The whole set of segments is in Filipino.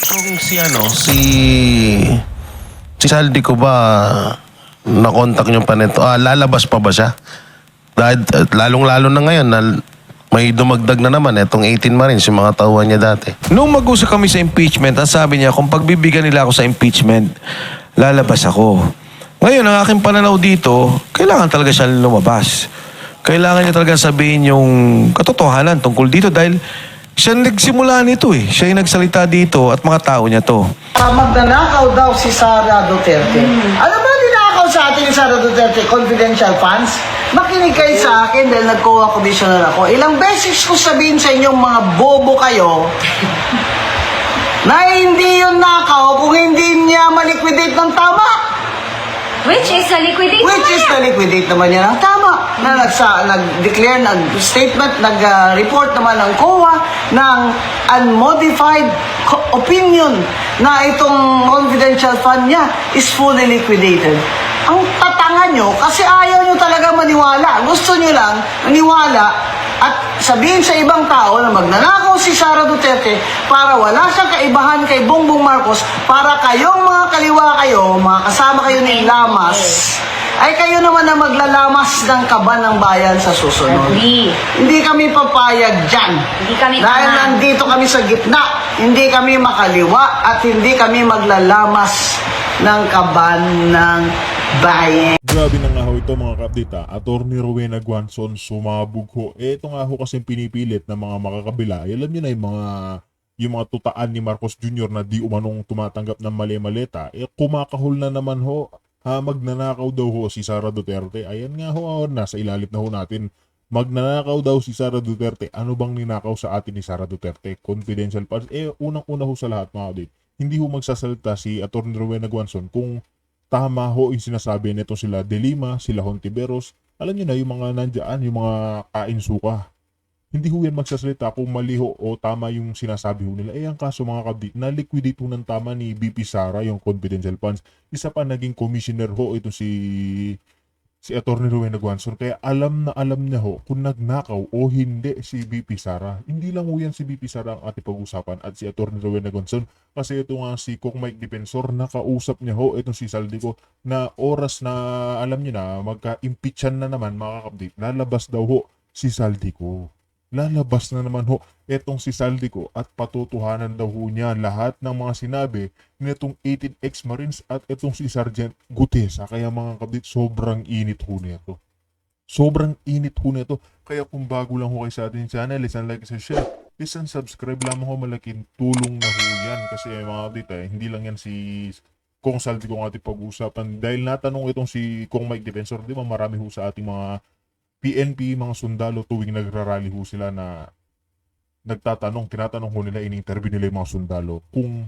Kung si Saldi ko ba na-contact niyo pa nito? Lalabas pa ba siya? Dahil lalong-lalo na ngayon na may dumagdag na naman itong 18 Marines, yung mga tauhan niya dati. Nung mag-usap kami sa impeachment, ang sabi niya, kung pagbibigyan nila ako sa impeachment, lalabas ako. Ngayon, ang aking pananaw dito, kailangan talaga siya lumabas. Kailangan niya talaga sabihin yung katotohanan tungkol dito dahil siya nagsimula nito eh. Siya yung nagsalita dito at mga tao niya to. Magnanakaw daw si Sara Duterte. Ano ba ninakaw sa atin ni Sara Duterte? Confidential funds? Makinig kayo sa akin dahil nag-co-commissioner ako. Ilang beses ko sabihin sa inyong mga bobo kayo na hindi yun nakaw kung hindi niya maliquidate ng tama. Which is na-liquidate Na-liquidate naman niya ng tama. Na nag-declare, nag-statement, nag-report naman ng COA ng unmodified opinion na itong confidential fund niya is fully liquidated. Ang tatanga nyo, kasi ayaw nyo talaga maniwala. Gusto nyo lang maniwala at sabihin sa ibang tao na magnanakaw si Sara Duterte para wala siyang kaibahan kay Bongbong Marcos, para kayong mga kaliwa kayo, mga kasama kayo ni Lamas, ay kayo naman na maglalamas ng kaban ng bayan sa susunod. Hindi kami papayag dyan. Hindi kami dahil kaman. nandito kami sa gitna. Hindi kami makaliwa at hindi kami maglalamas ng kaban ng bayan. Grabe na nga ho ito mga kapdita. Attorney Rowena Guanzon sumabog ho. Ito nga ho kasi pinipilit ng mga makakabila. Alam nyo na yung mga tutaan ni Marcos Jr. na di umanong tumatanggap ng mali-maleta. Kumakahol na naman ho. Magnanakaw daw ho si Sara Duterte. Ayan nga ho, nasa ilalim na ho natin. Magnanakaw daw si Sara Duterte. Ano bang ninakaw sa atin ni Sara Duterte? Confidential funds. Unang-una ho sa lahat mga kapdita. Hindi ho magsasalita si Attorney Rowena Guanzon kung tama ho yung sinasabi nito sila De Lima, sila Hontiveros. Alam nyo na yung mga nandyan, yung mga kain-suka. Hindi ho yan magsasalita kung mali ho o tama yung sinasabi ho nila. Ang kaso mga kabdi, na-liquidate ho ng tama ni BP Sara yung confidential funds. Isa pa naging commissioner ho ito si Attorney Rowena Guanzon. Kaya alam na alam niya ho kung nagnakaw o hindi si BP Sara. Hindi lang ho yan si BP Sara ang ating pag-usapan at si Attorney Rowena Guanzon. Kasi ito nga si Kong Mike Defensor, nakausap niya ho itong si Saldico na oras na alam niyo na magka-impeachan na naman mga kapatid. Lalabas daw ho si Saldico. Lalabas na naman ho etong si Saldico at patutuhanan daw ho niya lahat ng mga sinabi nitong 18 ex-Marines at itong si Sergeant Gutesa. Kaya mga kapatid, sobrang init ho nito. Sobrang init ho nito. Kaya kung bago lang ho kayo sa ating channel, listen, like, share. Listen, subscribe lamang ho, malaking tulong na ho yan. Kasi mga kapatid, hindi lang yan si Kong Saldico ang ating pag-uusapan. Dahil natanong itong si Kong Mike Defensor, di ba marami ho sa ating mga PNP, mga sundalo, tuwing nagrarally ho sila na tinatanong ho nila, in-interview nila yung mga sundalo kung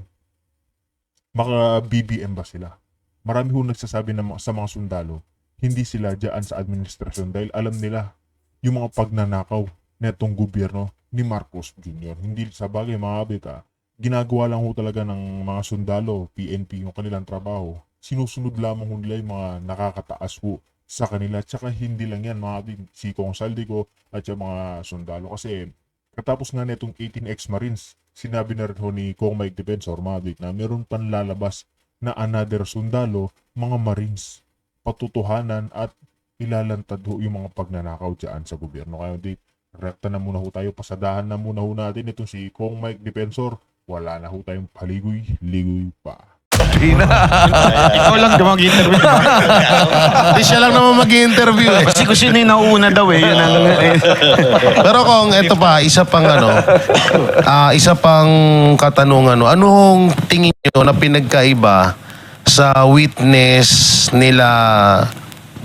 maka-BBM ba sila. Marami ho nagsasabi sa mga sundalo, hindi sila dyan sa administrasyon dahil alam nila yung mga pagnanakaw netong gobyerno ni Marcos Jr. Hindi sa bagay mga kabita, ginagawa lang ho talaga ng mga sundalo, PNP, yung kanilang trabaho. Sinusunod lamang ho nila yung mga nakakataas ho sa kanila. Tsaka hindi lang yan mga si Kong Saldico at yung mga sundalo. Kasi katapos nga netong 18 ex-Marines, sinabi na rin ho ni Kong Mike Defensor mga na meron pan lalabas na another sundalo, mga Marines. Patutuhanan at ilalantad ho yung mga pagnanakaw dyan sa gobyerno. Kaya rekta na muna ho tayo, pasadahan na muna ho natin itong si Kong Mike Defensor. Wala na ho tayong paligoy-ligoy pa. Ikaw lang daw mag-interview. Hindi siya lang naman mag-i-interview eh. Kasi kung sino yung nauuna daw eh. Yun ang... Pero kung ito pa, isa pang katanungan, anong tingin nyo na pinagkaiba sa witness nila?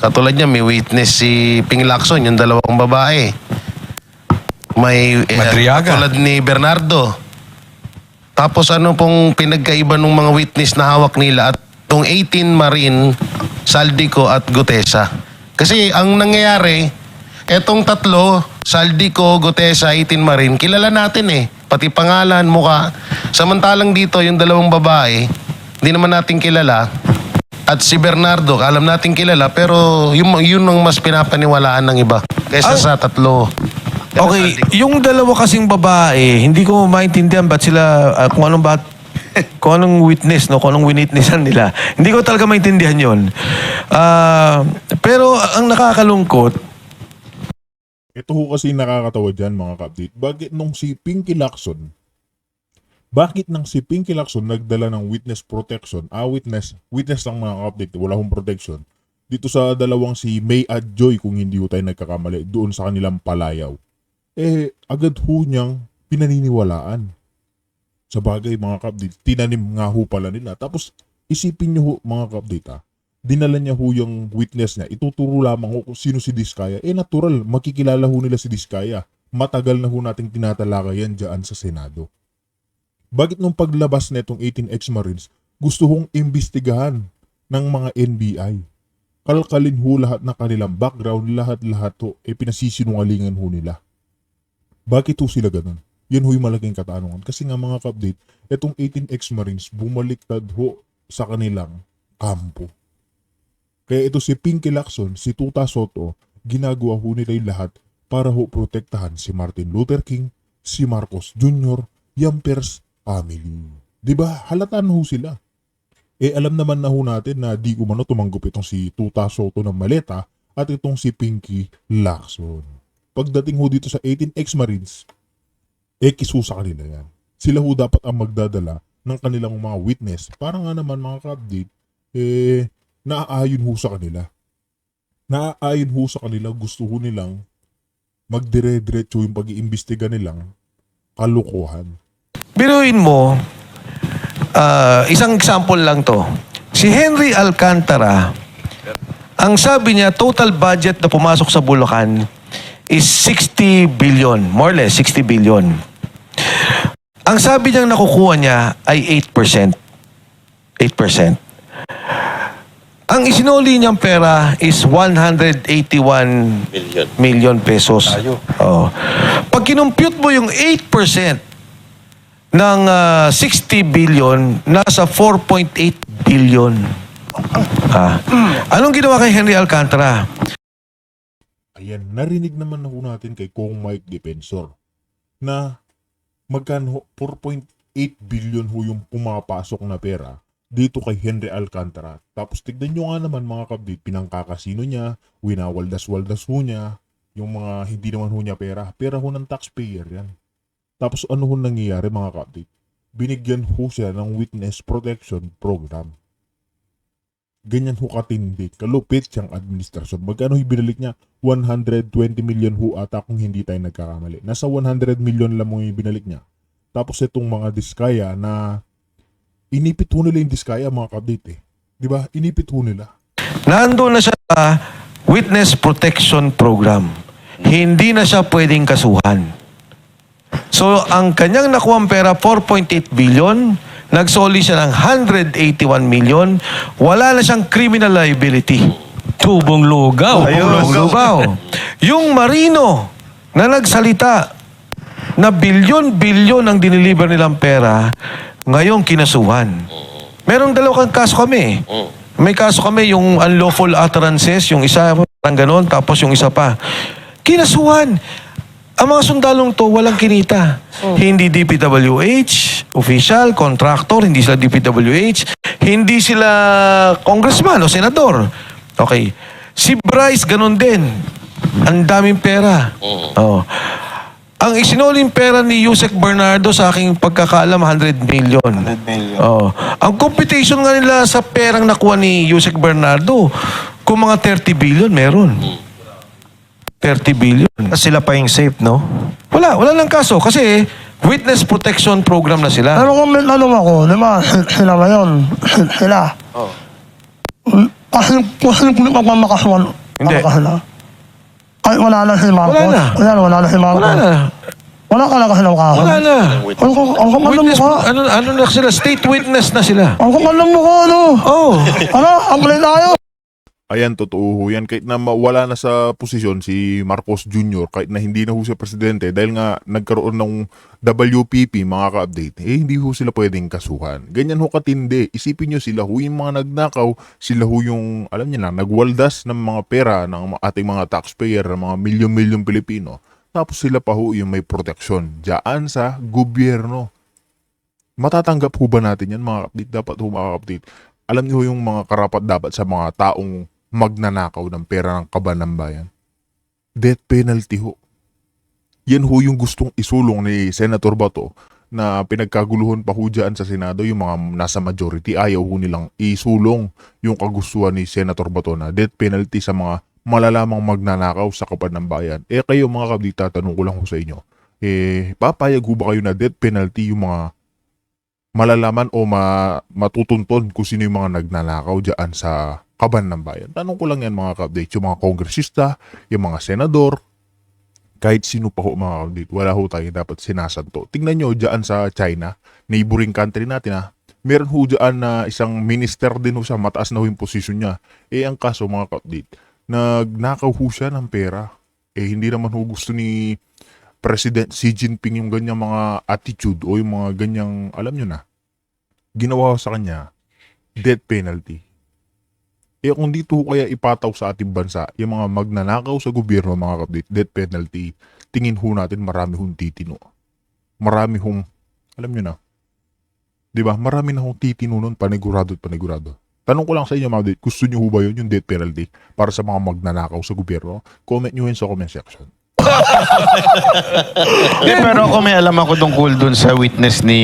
Katulad niya, may witness si Ping Lacson, yung dalawang babae. May Madriaga. katulad ni Bernardo. Tapos ano pong pinagkaiba ng mga witness na hawak nila at itong 18 Marine, Saldico at Gutesa? Kasi ang nangyayari, etong tatlo, Saldico, Gutesa, 18 Marine, kilala natin eh. Pati pangalan, muka. Samantalang dito, yung dalawang babae, hindi naman natin kilala. At si Bernardo, alam natin kilala, pero yun ang mas pinapaniwalaan ng iba kaysa sa tatlo. Okay, yung dalawa kasing babae, hindi ko maintindihan ba't sila, kung anong Kung anong witness, no? Kung anong winitnessan nila. Hindi ko talaga maintindihan yon. Pero ang nakakalungkot, Ito ho kasi nakakatawa dyan mga ka-update. Bakit nung si Pinky Lacson, nagdala ng witness protection? Witness lang mga ka-update, wala hong protection. Dito sa dalawang si May at Joy, kung hindi ho tayo nagkakamali, doon sa kanilang palayaw. Agad ho niyang pinaniniwalaan. Sa bagay mga ka-update, tinanim nga ho pala nila. Tapos isipin niyo ho mga ka-update dinala niya ho yung witness niya. Ituturo lamang ho kung sino si Diskaya. Natural, makikilala ho nila si Diskaya. Matagal na ho nating tinatalakay yan dyan sa Senado. Bakit nung paglabas na itong 18 ex-Marines, gusto hong imbestigahan ng mga NBI? Kalkalin ho lahat na kanilang background, lahat-lahat ho, pinasisinungalingan ho nila. Bakit ho sila ganun? Yan ho'y malaking katanungan. Kasi nga mga ka-update, itong 18 ex-Marines bumaliktad ho sa kanilang kampo. Kaya ito si Pinky Lacson, si Tuta Soto, ginagawa ho nila yung lahat para ho protektahan si Martin Luther King, si Marcos Jr., yung Pers family. Diba? Halataan ho sila. Alam naman na ho natin na di umano tumanggap itong si Tuta Soto ng maleta at itong si Pinky Lacson. Pagdating ho dito sa 18 ex-Marines, kiso sa kanila yan. Sila ho dapat ang magdadala ng kanilang mga witness para nga naman mga ka-update, naaayon ho sa kanila. Naaayon ho sa kanila, gusto ho nilang magdire-diretso yung pag-iimbestiga nilang kalukuhan. biruin mo, isang example lang to. Si Henry Alcantara, ang sabi niya, total budget na pumasok sa Bulacan is 60 billion. More or less, 60 billion. Ang sabi niyang nakukuha niya ay 8%. 8%. Ang isinuli niyang pera is 181 million pesos. Oh. Pag kinumpute mo yung 8% ng 60 billion, nasa 4.8 billion. Anong ginawa kay Henry Alcantara? Ayan, narinig naman na ho natin kay Kong Mike Defensor na magkano 4.8 billion ho yung pumapasok na pera dito kay Henry Alcantara. Tapos tignan nyo nga naman mga kabdit, pinangkakasino niya, winawaldas-waldas ho niya, yung mga hindi naman ho niya pera. Pera ho ng taxpayer yan. Tapos ano ho nangyayari mga kabdit? Binigyan ho siya ng witness protection program. Ganyan ho katindi, kalupit siyang administrasyon. Magkano ibinalik niya? 120 million ho ata kung hindi tayo nagkakamali. Nasa 100 million lang mo yung binalik niya. Tapos itong mga diskaya na inipit ho nila yung diskaya mga kabdit Diba? Inipit ho nila. Nandun na siya sa Witness Protection Program. Hindi na siya pwedeng kasuhan. So, ang kanyang nakuha pera, 4.8 billion, nagsoli siya ng 181 million, wala na siyang criminal liability. Tubong lugaw. Tubong lugaw. Yung marino na nagsalita na bilyon-bilyon ang diniliver nilang pera, ngayon kinasuhan. Merong dalawang kaso kami. May kaso kami, yung unlawful utterances, yung isa, parang ganon, tapos yung isa pa. Kinasuhan. Ang mga sundalong to, walang kinita. Hindi DPWH, official, contractor, hindi sila DPWH, hindi sila congressman o senador. Okay. Si Bryce, ganon din. Ang daming pera. Oh. Ang isinuling pera ni Yusek Bernardo sa aking pagkakaalam, 100 million. 100 million. Oh. Ang computation nga nila sa perang nakuha ni Yusek Bernardo, kung mga 30 billion, meron. 30 billion. Sila pa yung safe, no? Wala lang kaso. Kasi witness protection program na sila. Pero kung may tanong ako, di ba, sila ba yun? Sila. Oo. Kasi kung magmamakasuhan, Hindi. Ay, wala na si Marcos. Wala na. Si Marcos. Wala na. Wala ka na kasi ng kaso. Wala na. Ang kapal ng Witness, mukha. ano na sila? State witness na sila. Ang kapal ng mukha, ano? Oh. Ang galing tayo. Ayan, totoo ho yan. Kahit na wala na sa posisyon si Marcos Jr., kahit na hindi na ho siya presidente, dahil nga nagkaroon ng WPP, mga ka-update, hindi ho sila pwedeng kasuhan. Ganyan ho katindi. Isipin nyo, sila ho yung mga nagnakaw, sila ho yung, alam niyo na, nagwaldas ng mga pera ng ating mga taxpayer, ng mga milyon-milyon Pilipino. Tapos sila pa ho yung may proteksyon dyan sa gobyerno. Matatanggap ho ba natin yan mga kapatid? Dapat ho mga kapatid. Alam niyo ho yung mga karapat dapat sa mga taong magnanakaw ng pera ng kaban ng bayan. Death penalty ho. Yan ho yung gustong isulong ni Senator Bato na pinagkaguluhan pa ho dyan sa Senado yung mga nasa majority. Ayaw ho nilang isulong yung kagustuhan ni Senator Bato na death penalty sa mga malalamang magnanakaw sa kaban ng bayan. Kayo mga kapatid, tatanong ko lang ho sa inyo. Papayag ho ba kayo na death penalty yung mga malalaman o matutunton kung sino yung mga nagnanakaw dyan sa kaban ng bayan? Tanong ko lang yan mga kapatid. Yung mga kongresista, yung mga senador, kahit sino pa ho mga kapatid, wala ho tayo dapat sinasanto. Tingnan nyo dyan sa China, neighboring country natin meron ho dyan na isang minister din ho siya, mataas na ho yung posisyon niya. Ang kaso mga kapatid, nagnakaw ho siya ng pera. Hindi naman ho gusto ni President Xi Jinping yung ganyang mga attitude o yung mga ganyang, alam nyo na, ginawa ho sa kanya, death penalty. Kung dito ho kaya ipataw sa ating bansa, yung mga magnanakaw sa gobyerno mga kapatid, death penalty, tingin ho natin marami hong titino. Marami hong, alam nyo na, di ba? Marami na hong titino nun, panigurado at panigurado. Tanong ko lang sa inyo mga kapatid, gusto nyo ho ba yun, yung death penalty, para sa mga magnanakaw sa gobyerno? Comment nyo yun sa comment section. Pero ako may alam ako tungkol dun sa witness ni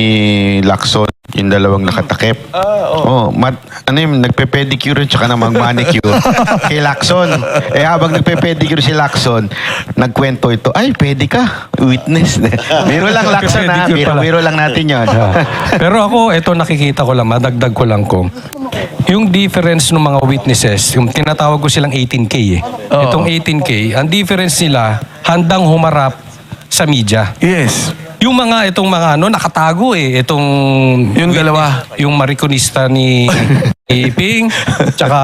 Lacson, yung dalawang nakatakip. Ano yung nagpe-pedicure tsaka na mag-manicure kay Lacson. Habang nagpe-pedicure si Lacson, nagkwento ito, ay, pwede ka, witness. Biro lang Lacson ha, biro lang natin yun. Pero ako, ito nakikita ko lang, madagdag ko lang ko. Yung difference ng mga witnesses, yung tinatawag ko silang 18K Itong 18K, ang difference nila, handang humarap sa media. Yes. Yung itong mga nakatago itong... Yung dalawa. Yung mariconista ni Ping, tsaka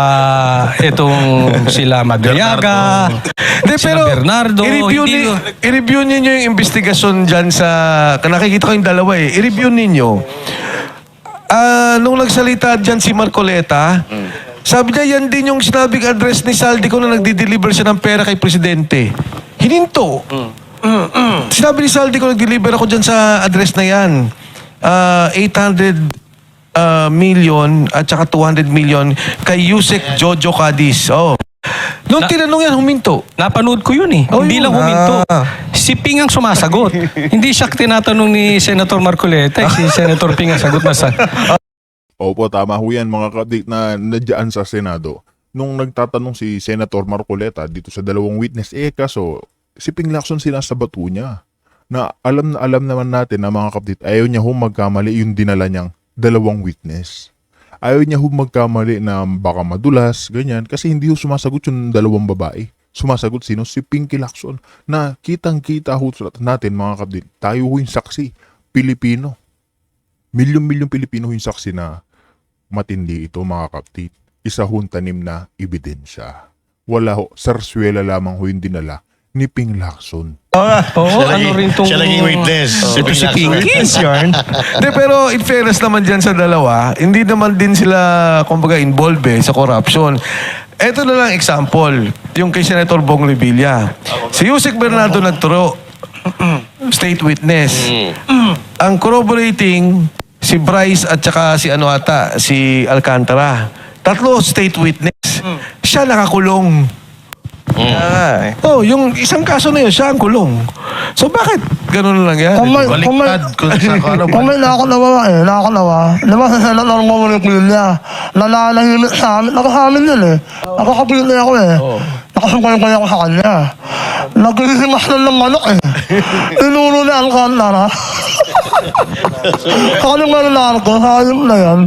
itong sila Madriaga, sila Bernardo. I-review ninyo yung investigasyon dyan sa... Nakikita ko yung dalawa I-review ninyo. Nung nagsalita dyan si Marcoleta, sabi niya yan din yung sinabing address ni Saldico na nagdi-deliver siya ng pera kay Presidente. Hininto. Sinabi ni Saldico, nag-deliver ako dyan sa address na yan. 800 million at saka 200 million kay Yusek Jojo Cadiz. Nung tinanong yan, huminto. Napanood ko yun Hindi lang huminto. Si Ping ang sumasagot. Hindi siya tinatanong ni Senator Marcoleta. Si Senator Ping ang sagot na sa... Opo, tama ho yan mga kapatid na nadyaan sa Senado. Nung nagtatanong si Senator Marcoleta dito sa dalawang witness, kaso si Ping Lacson sinasabat ho niya. Na alam naman natin na mga kapatid, ayaw niya ho magkamali yung dinala niyang dalawang witness. Ayaw niya ho magkamali na baka madulas, ganyan, kasi hindi ho sumasagot yung dalawang babae. Sumasagot sino? Si Pinky Lacson. Na kitang-kita ho natin mga kapatid, tayo ho yung saksi, Pilipino. Milyon-milyon Pilipino ho yung saksi na matindi ito mga kapatid. Isa hong tanim na ebidensya. Wala ho, sarswela lamang ho yung dinala ni Ping Lacson. Siya naging witness. Ito si Pinky. Pero in fairness naman dyan sa dalawa, hindi naman din sila, kumbaga, involved sa corruption. Ito na lang example, yung kay Senator Bong Revilla. Si Yusek Bernardo nagturo, state witness. Ang corroborating, si Bryce at saka si Alcantara. Tatlo state witness. Siya nakakulong. Yung isang kaso na yun, siya ang kulong. So bakit ganun lang yan? Baliktad kung sa Kung may nakakalawa Di ba sa Senator Marcoleta, nalalahimik sa amin, nakasamin yun Nakakapili ako Nakasungkay ako sa kanya. Naglisimas ng manok Inuro na Alcantara. Kanyang narko, sayang na yan.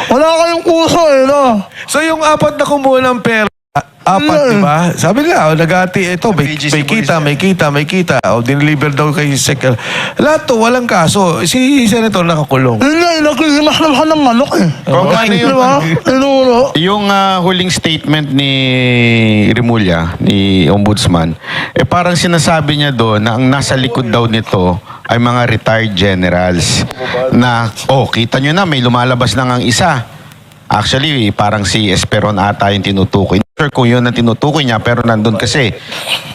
Wala kayong puso no? So yung apat na kumuha ng pera, di ba? Sabi nila, nagati ito, may kita. Diniliver daw kay Sek. Lahat to, walang kaso. Si Senator nakakulong. Naglisimas naman ng manok Kung ano Di ba? Inuro. Yung huling statement ni Remulla, ni Ombudsman, parang sinasabi niya doon na ang nasa likod daw nito ay mga retired generals na, kita nyo na, may lumalabas na ang isa. Actually, parang si Esperon ata yung tinutukoy. Not sure kung yun ang tinutukoy niya, pero nandun kasi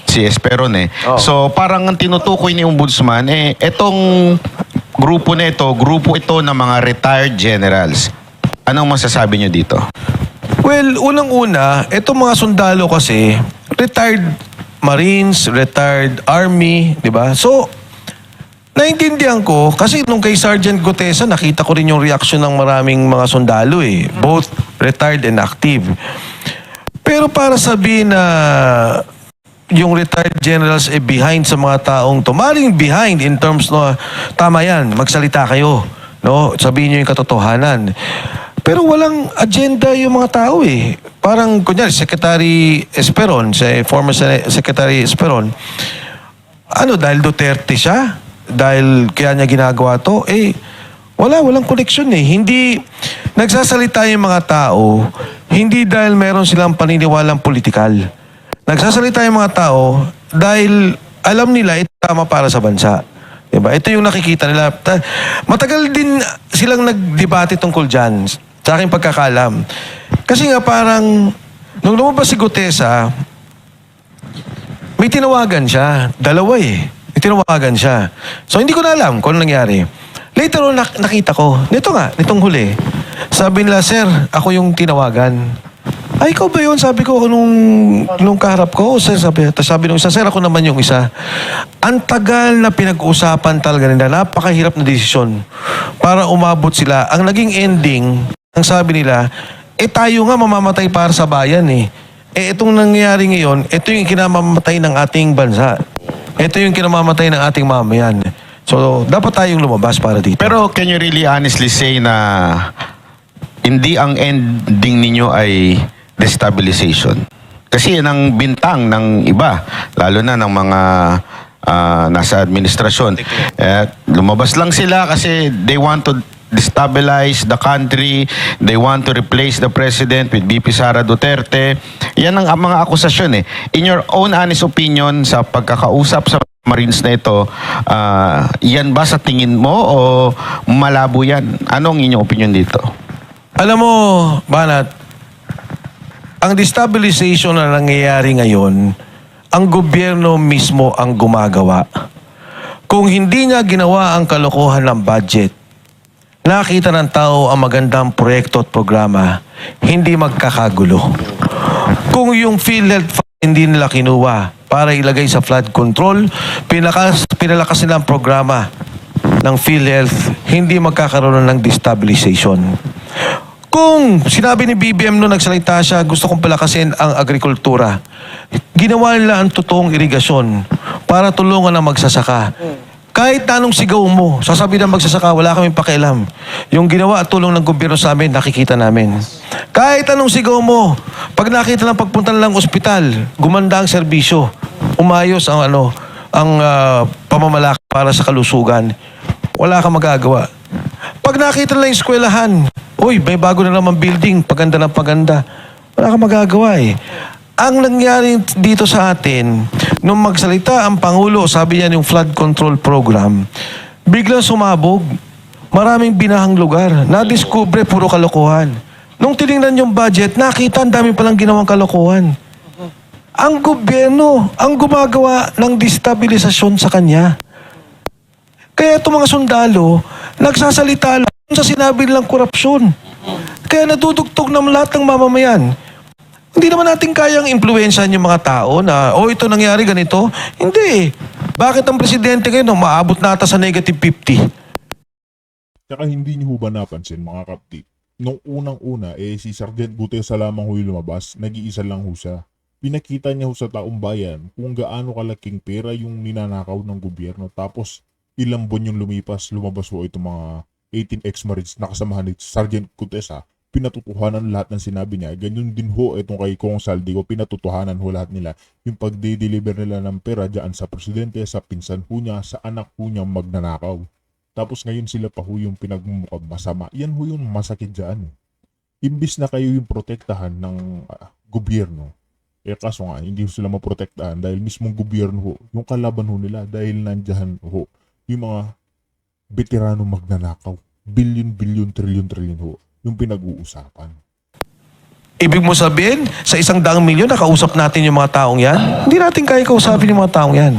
si Esperon So, parang ang tinutukoy ni Ombudsman, etong grupo ito ng mga retired generals. Anong masasabi nyo dito? Well, unang-una, itong mga sundalo kasi, retired Marines, retired Army, di ba? So, naintindihan ko, kasi nung kay Sergeant Gutesa, nakita ko rin yung reaction ng maraming mga sundalo eh. Both retired and active. Pero para sabihin na yung retired generals behind sa mga taong to, maring behind in terms no, tama yan, magsalita kayo. No? Sabihin nyo yung katotohanan. Pero walang agenda yung mga tao eh. Parang, kunyari, Secretary Esperon, former Secretary Esperon, dahil Duterte siya? Dahil kaya niya ginagawa to? Walang koneksyon eh. Hindi, nagsasalita yung mga tao, hindi dahil meron silang paniniwalang politikal. Nagsasalita yung mga tao dahil alam nila ito tama para sa bansa. Diba? Ito yung nakikita nila. Matagal din silang nagdebate tungkol dyan. Sa aking pagkakalam. Kasi nga parang, nung lumabas si Gutesa, may tinawagan siya. Dalawa eh. May tinawagan siya. So hindi ko na alam kung ano nangyari. Later on, nakita ko. Nitong huli. Sabi nila, sir, ako yung tinawagan. Ay, ikaw ba yun? Sabi ko, nung kaharap ko, sir, sabi nung isa, sir, ako naman yung isa. Ang tagal na pinag-uusapan talaga nila, napakahirap na desisyon para umabot sila. Ang naging ending, ang sabi nila, tayo nga mamamatay para sa bayan eh. Itong nangyayari ngayon, ito yung kinamamatay ng ating bansa. Ito yung kinamamatay ng ating mamayan. So, dapat tayong lumabas para dito. Pero can you really honestly say na hindi ang ending ninyo ay destabilization? Kasi yan ang bintang ng iba, lalo na ng mga nasa administrasyon. Lumabas lang sila kasi they want to destabilize the country, they want to replace the president with VP Sara Duterte. Yan ang mga akusasyon eh. In your own honest opinion, sa pagkakausap sa Marines na ito, yan ba sa tingin mo o malabo yan? Anong inyong opinion dito? Alam mo, Banat, ang destabilization na nangyayari ngayon, ang gobyerno mismo ang gumagawa. Kung hindi niya ginawa ang kalokohan ng budget, nakita ng tao ang magandang proyekto at programa, hindi magkakagulo. Kung yung PhilHealth hindi nila kinuha para ilagay sa flood control, pinalakas nila ang programa ng PhilHealth, hindi magkakaroon ng destabilization. Kung sinabi ni BBM nung nagsalita siya, gusto kong palakasin ang agrikultura, ginawa nila ang totoong irigasyon para tulungan ang magsasaka. Kahit anong sigaw mo, sasabihin ng magsasaka, wala kaming pakialam. Yung ginawa at tulong ng gobyerno sa amin, nakikita namin. Kahit anong sigaw mo, pag nakita lang pagpunta lang ospital, gumanda ang serbisyo, umayos ang pamamalakad para sa kalusugan, wala kang magagawa. Pag nakita lang yung eskwelahan, uy, may bago na naman building, paganda ng paganda, wala kang magagawa eh. Ang nangyari dito sa atin, nung magsalita ang Pangulo, sabi niya yung flood control program, biglang sumabog. Maraming binahang lugar. Nadiskubre, puro kalokohan. Nung tinignan yung budget, nakita ang dami palang ginawang kalokohan. Ang gobyerno, ang gumagawa ng destabilisasyon sa kanya. Kaya itong mga sundalo, nagsasalita lang sa sinabi nilang korupsyon. Kaya nadudugtog ng lahat ng mamamayan. Hindi naman natin kayang impluwensyahan yung mga tao na, ito nangyari ganito. Hindi. Bakit ang presidente ngayon maabot na ata sa negative 50? Tsaka hindi niyo ba napansin mga kapti? Nung unang-una, si Sergeant Gutesa lamang yung lumabas, nag-iisa lang ho siya. Pinakita niya ho sa taong bayan kung gaano kalaking pera yung ninanakaw ng gobyerno. Tapos, ilang buwan yung lumabas ho itong mga 18 ex-Marines na kasamahan ni Sergeant Gutesa. Pinatutuhanan lahat ng sinabi niya. Ganyan din ho itong kay Kong Saldico, pinatutuhanan ho lahat nila. Yung pagde-deliver nila ng pera dyan sa presidente, sa pinsan ho niya, sa anak ho niya magnanakaw. Tapos ngayon sila pa ho yung pinagmumukhang masama. Yan ho yung masakit dyan. Imbis na kayo yung protektahan ng gobyerno, kaso nga hindi ho sila maprotektahan dahil mismong gobyerno ho, yung kalaban ho nila dahil nandiyan ho yung mga veterano magnanakaw. Billion, trillion ho yung pinag-uusapan. Ibig mo sabihin, sa 100 milyon, nakausap natin yung mga taong yan? Hindi natin kaya kausapin yung mga taong yan.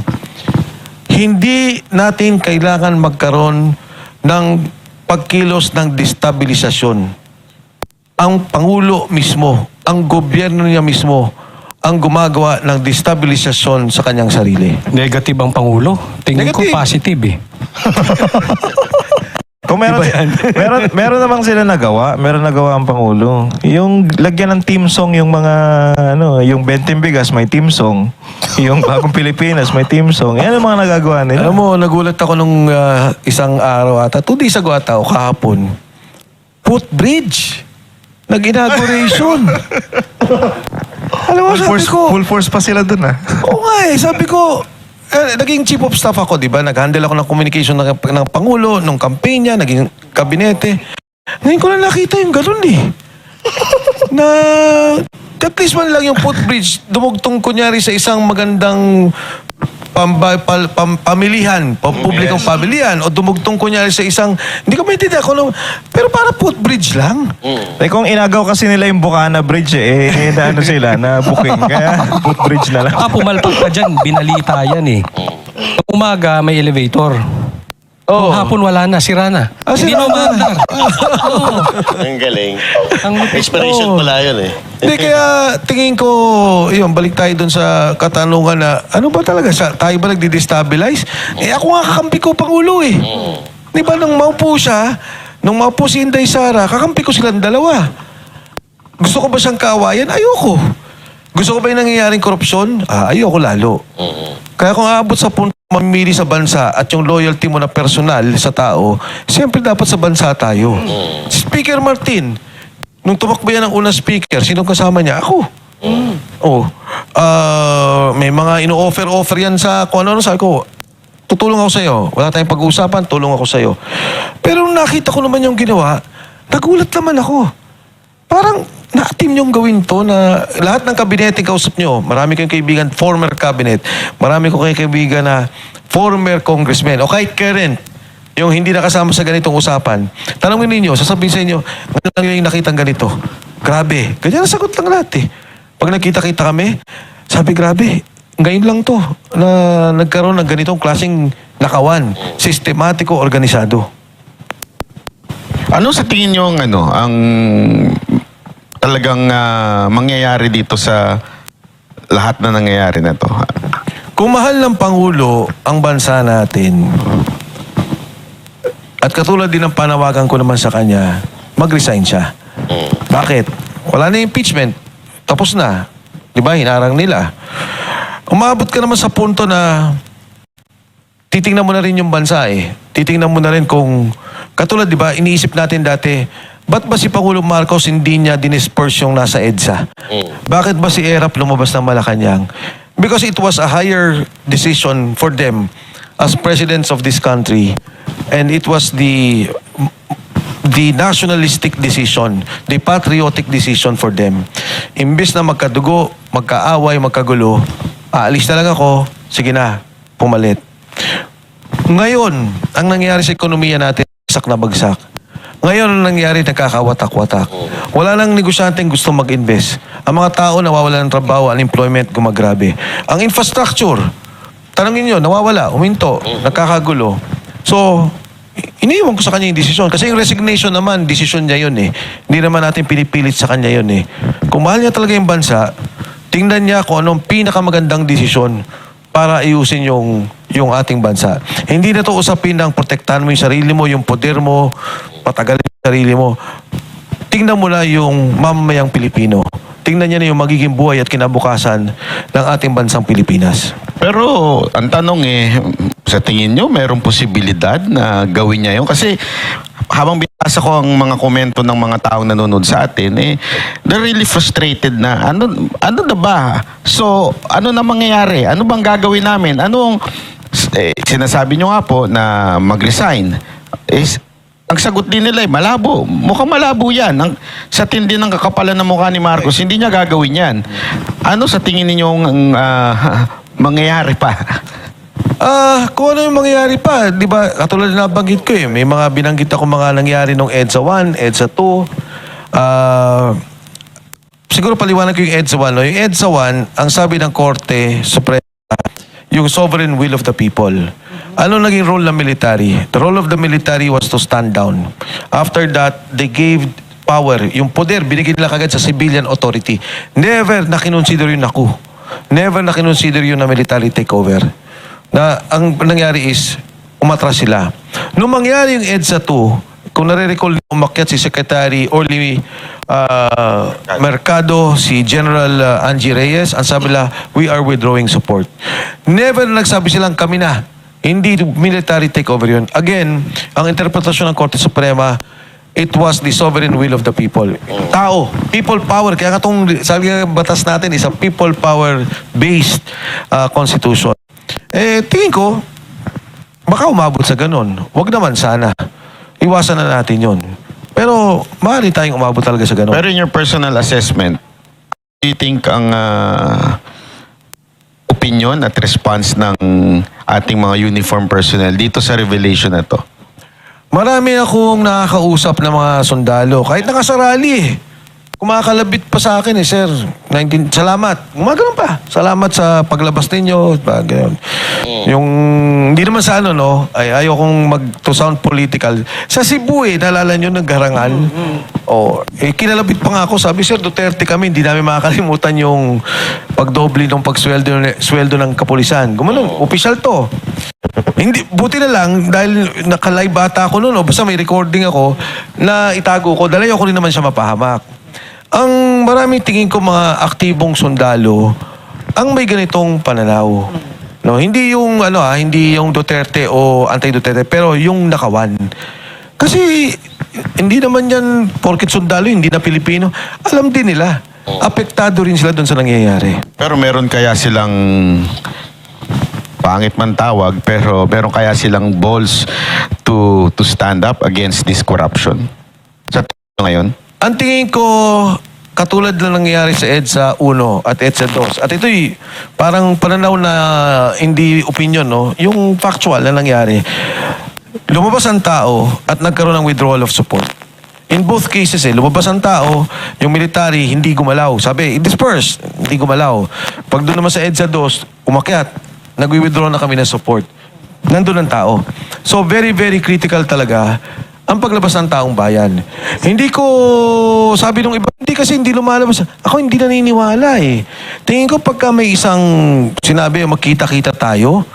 Hindi natin kailangan magkaroon ng pagkilos ng destabilisasyon. Ang Pangulo mismo, ang gobyerno niya mismo, ang gumagawa ng destabilisasyon sa kanyang sarili. Negative ang Pangulo. Tingin ko Negative. positive eh. Kung meron, meron namang sila nagawa, meron nagawa ang Pangulo. Yung lagyan ng team song yung mga, yung Benting Bigas may team song. Yung Bagong Pilipinas may team song. Yan ang mga nagagawa nila. Alam mo, nagulat ako nung isang araw ata, 2 days ago ata o kahapon. Footbridge. Nag-inauguration. Alam mo, sabi ko, Full force pa sila dun oo nga eh, sabi ko, naging chief of staff ako, di ba? Nag-handle ako ng communication ng Pangulo, ng campaign niya, naging kabinete. Ngayon ko na nakita yung ganun eh. Na, at least man lang yung footbridge, dumugtong kunyari sa isang magandang pamilihan, publikong pamilihan, o dumugtong kunyari sa isang, hindi ko maintindihan ako, pero para footbridge lang. Eh kung inagaw kasi nila yung Bukana Bridge na ano sila, na booking. Kaya footbridge na lang. Baka pumalpak ka dyan, binalita yan eh. Pag umaga, may elevator. Oo. Kung hapon, wala na, sira na. Hindi sira na na. umaandar. Ang galing. Ang Inspiration pala yun eh. Hindi, kaya tingin ko, yun, balik tayo dun sa katanungan na, ano ba talaga, tayo ba nagdi-destabilize? Eh ako nga kakampi ko, Pangulo eh. Di ba, nung maupo siya, nung maupo si Inday Sara, kakampi ko silang dalawa. Gusto ko ba siyang kaawayan? Ayoko. Gusto ko ba yung nangyayaring korupsyon? Ayoko lalo. Kaya kung aabot sa punto mamimili sa bansa at yung loyalty mo na personal sa tao, siyempre dapat sa bansa tayo. Speaker Martin, nung tumakbo yan ang unang speaker, sinong kasama niya? Ako. May mga ino-offer yan sa kung ano, sabi ko, tutulong ako sa'yo. Wala tayong pag-uusapan, tulong ako sa'yo. Pero nung nakita ko naman yung ginawa, nagulat naman ako. Parang na-team yung gawin to na lahat ng kabinete kausap nyo, marami kayong kaibigan, former cabinet, marami ko kayong kaibigan na former congressman, o kahit current, yung hindi nakasama sa ganitong usapan. Tanongin ninyo, sasabihin sa inyo, ngayon lang yung nakitang ganito. Grabe. Ganyan ang sagot lang lahat eh. Pag nakita-kita kami, sabi grabe, ngayon lang to na nagkaroon ng ganitong klaseng nakawan, sistematiko, organisado. Ano sa tingin nyo ang talagang mangyayari dito sa lahat na nangyayari na to? Kung mahal ng Pangulo ang bansa natin, at katulad din ng panawagan ko naman sa kanya, mag-resign siya. Bakit? Wala na impeachment. Tapos na. Di ba? Hinarang nila. Umabot ka naman sa punto na titingnan mo na rin yung bansa eh. Titingnan mo na rin kung, katulad di ba, iniisip natin dati, ba't ba si Pangulong Marcos hindi niya dinisperse yung nasa EDSA? Bakit ba si ERAP lumabas ng Malacanang? Because it was a higher decision for them as presidents of this country. And it was the nationalistic decision, the patriotic decision for them. Imbes na magkadugo, magkaaway, magkagulo, aalis na lang ako, sige na, pumalit. Ngayon, ang nangyari sa ekonomiya natin, bagsak na bagsak. Ngayon, ang nangyari, nagkakawatak-watak. Wala nang negosyanteng gusto mag-invest. Ang mga tao nawawala ng trabaho, unemployment, gumagrabe. Ang infrastructure, tanongin nyo, nawawala, uminto, nagkakagulo. So, iniiwan ko sa kanya yung desisyon. Kasi yung resignation naman, desisyon niya yun eh. Hindi naman natin pinipilit sa kanya yun eh. Kung mahal niya talaga yung bansa, tingnan niya kung anong pinakamagandang desisyon para ayusin yung ating bansa. Hindi na to usapin ng protektahan mo yung sarili mo, yung poder mo, patagalin yung sarili mo. Tingnan mo na yung mamamayang Pilipino. Tingnan niya na yung magiging buhay at kinabukasan ng ating bansang Pilipinas. Pero ang tanong sa tingin nyo, mayroong posibilidad na gawin niya yun? Kasi habang binasa ko ang mga komento ng mga taong nanonood sa atin, they're really frustrated na, ano na ba? So, ano na mangyayari? Ano bang gagawin namin? Sinasabi nyo nga po na mag-resign. Ang sagot din nila malabo. Mukhang malabo yan. Sa tindi ng kakapalan ng mukha ni Marcos, hindi niya gagawin yan. Ano sa tingin ninyong mangyayari pa? Kung ano yung mangyayari pa, di ba, katulad na nabanggit ko may mga binanggit ako mga nangyari nung EDSA 1, EDSA 2. Siguro paliwanag ko yung EDSA 1. No? Yung EDSA 1, ang sabi ng Korte Suprema, yung sovereign will of the people. Ano naging role ng military? The role of the military was to stand down. After that, they gave power, yung poder, binigyan nila kagad sa civilian authority. Never na kinonsider yun ako. Never na kinonsider yun na military takeover. Na ang nangyari is, umatras sila. Nung mangyari yung EDSA 2, kung nare-recall, umakyat si Secretary Orly Mercado, si General Angie Reyes, ang sabi nila, we are withdrawing support. Never na nagsabi silang kami na. Hindi military takeover yun. Again, ang interpretasyon ng Korte Suprema, it was the sovereign will of the people. Tao, people power. Kaya nga itong, sabi nga batas natin, is a people power-based constitution. Tingin ko, baka umabot sa ganun. Huwag naman sana. Iwasan na natin yun. Pero, maaari tayong umabot talaga sa ganun. Pero in your personal assessment, do you think ang opinion at response ng ating mga uniform personnel dito sa revelation na to? Marami akong nakakausap na mga sundalo. Kahit nakasarali eh. Kumakalabit pa sa akin eh, sir. Salamat. Gumagano'n pa. Salamat sa paglabas ninyo. Ganyan. Yung, hindi naman sa ano, no? Ayaw kong to sound political. Sa Cebu eh, nalala nyo ng garangan. Kinalabit pa nga ako. Sabi, sir, Duterte kami. Hindi namin makakalimutan yung pagdoble ng sweldo ng kapulisan. Gumanon, official to. Hindi, buti na lang dahil naka-live bata ako noon, basta may recording ako na itago ko, dahil ako rin naman siya mapahamak. Ang maraming tingin ko mga aktibong sundalo, ang may ganitong pananaw. No, hindi yung hindi yung Duterte o anti-Duterte, pero yung nakawan. Kasi hindi naman yan porket sundalo, hindi na Pilipino. Alam din nila. Apektado rin sila doon sa nangyayari. Pero meron kaya silang, pangit man tawag, pero meron kaya silang balls to stand up against this corruption? Sa ngayon? Ang tingin ko, katulad na nangyayari sa EDSA 1 at EDSA 2. At ito'y parang pananaw na hindi opinion, no? Yung factual na nangyari. Lumabas ang tao at nagkaroon ng withdrawal of support. In both cases, lumabas ang tao, yung military, hindi gumalaw. Sabi, disperse, hindi gumalaw. Pag doon naman sa EDSA 2, umakyat, nag-withdraw na kami ng support. Nandun ang tao. So, very, very critical talaga ang paglabas ng taong bayan. Hindi ko, sabi nung iba, hindi kasi hindi lumalabas. Ako hindi naniniwala eh. Tingin ko pagka may isang sinabi, magkita-kita tayo,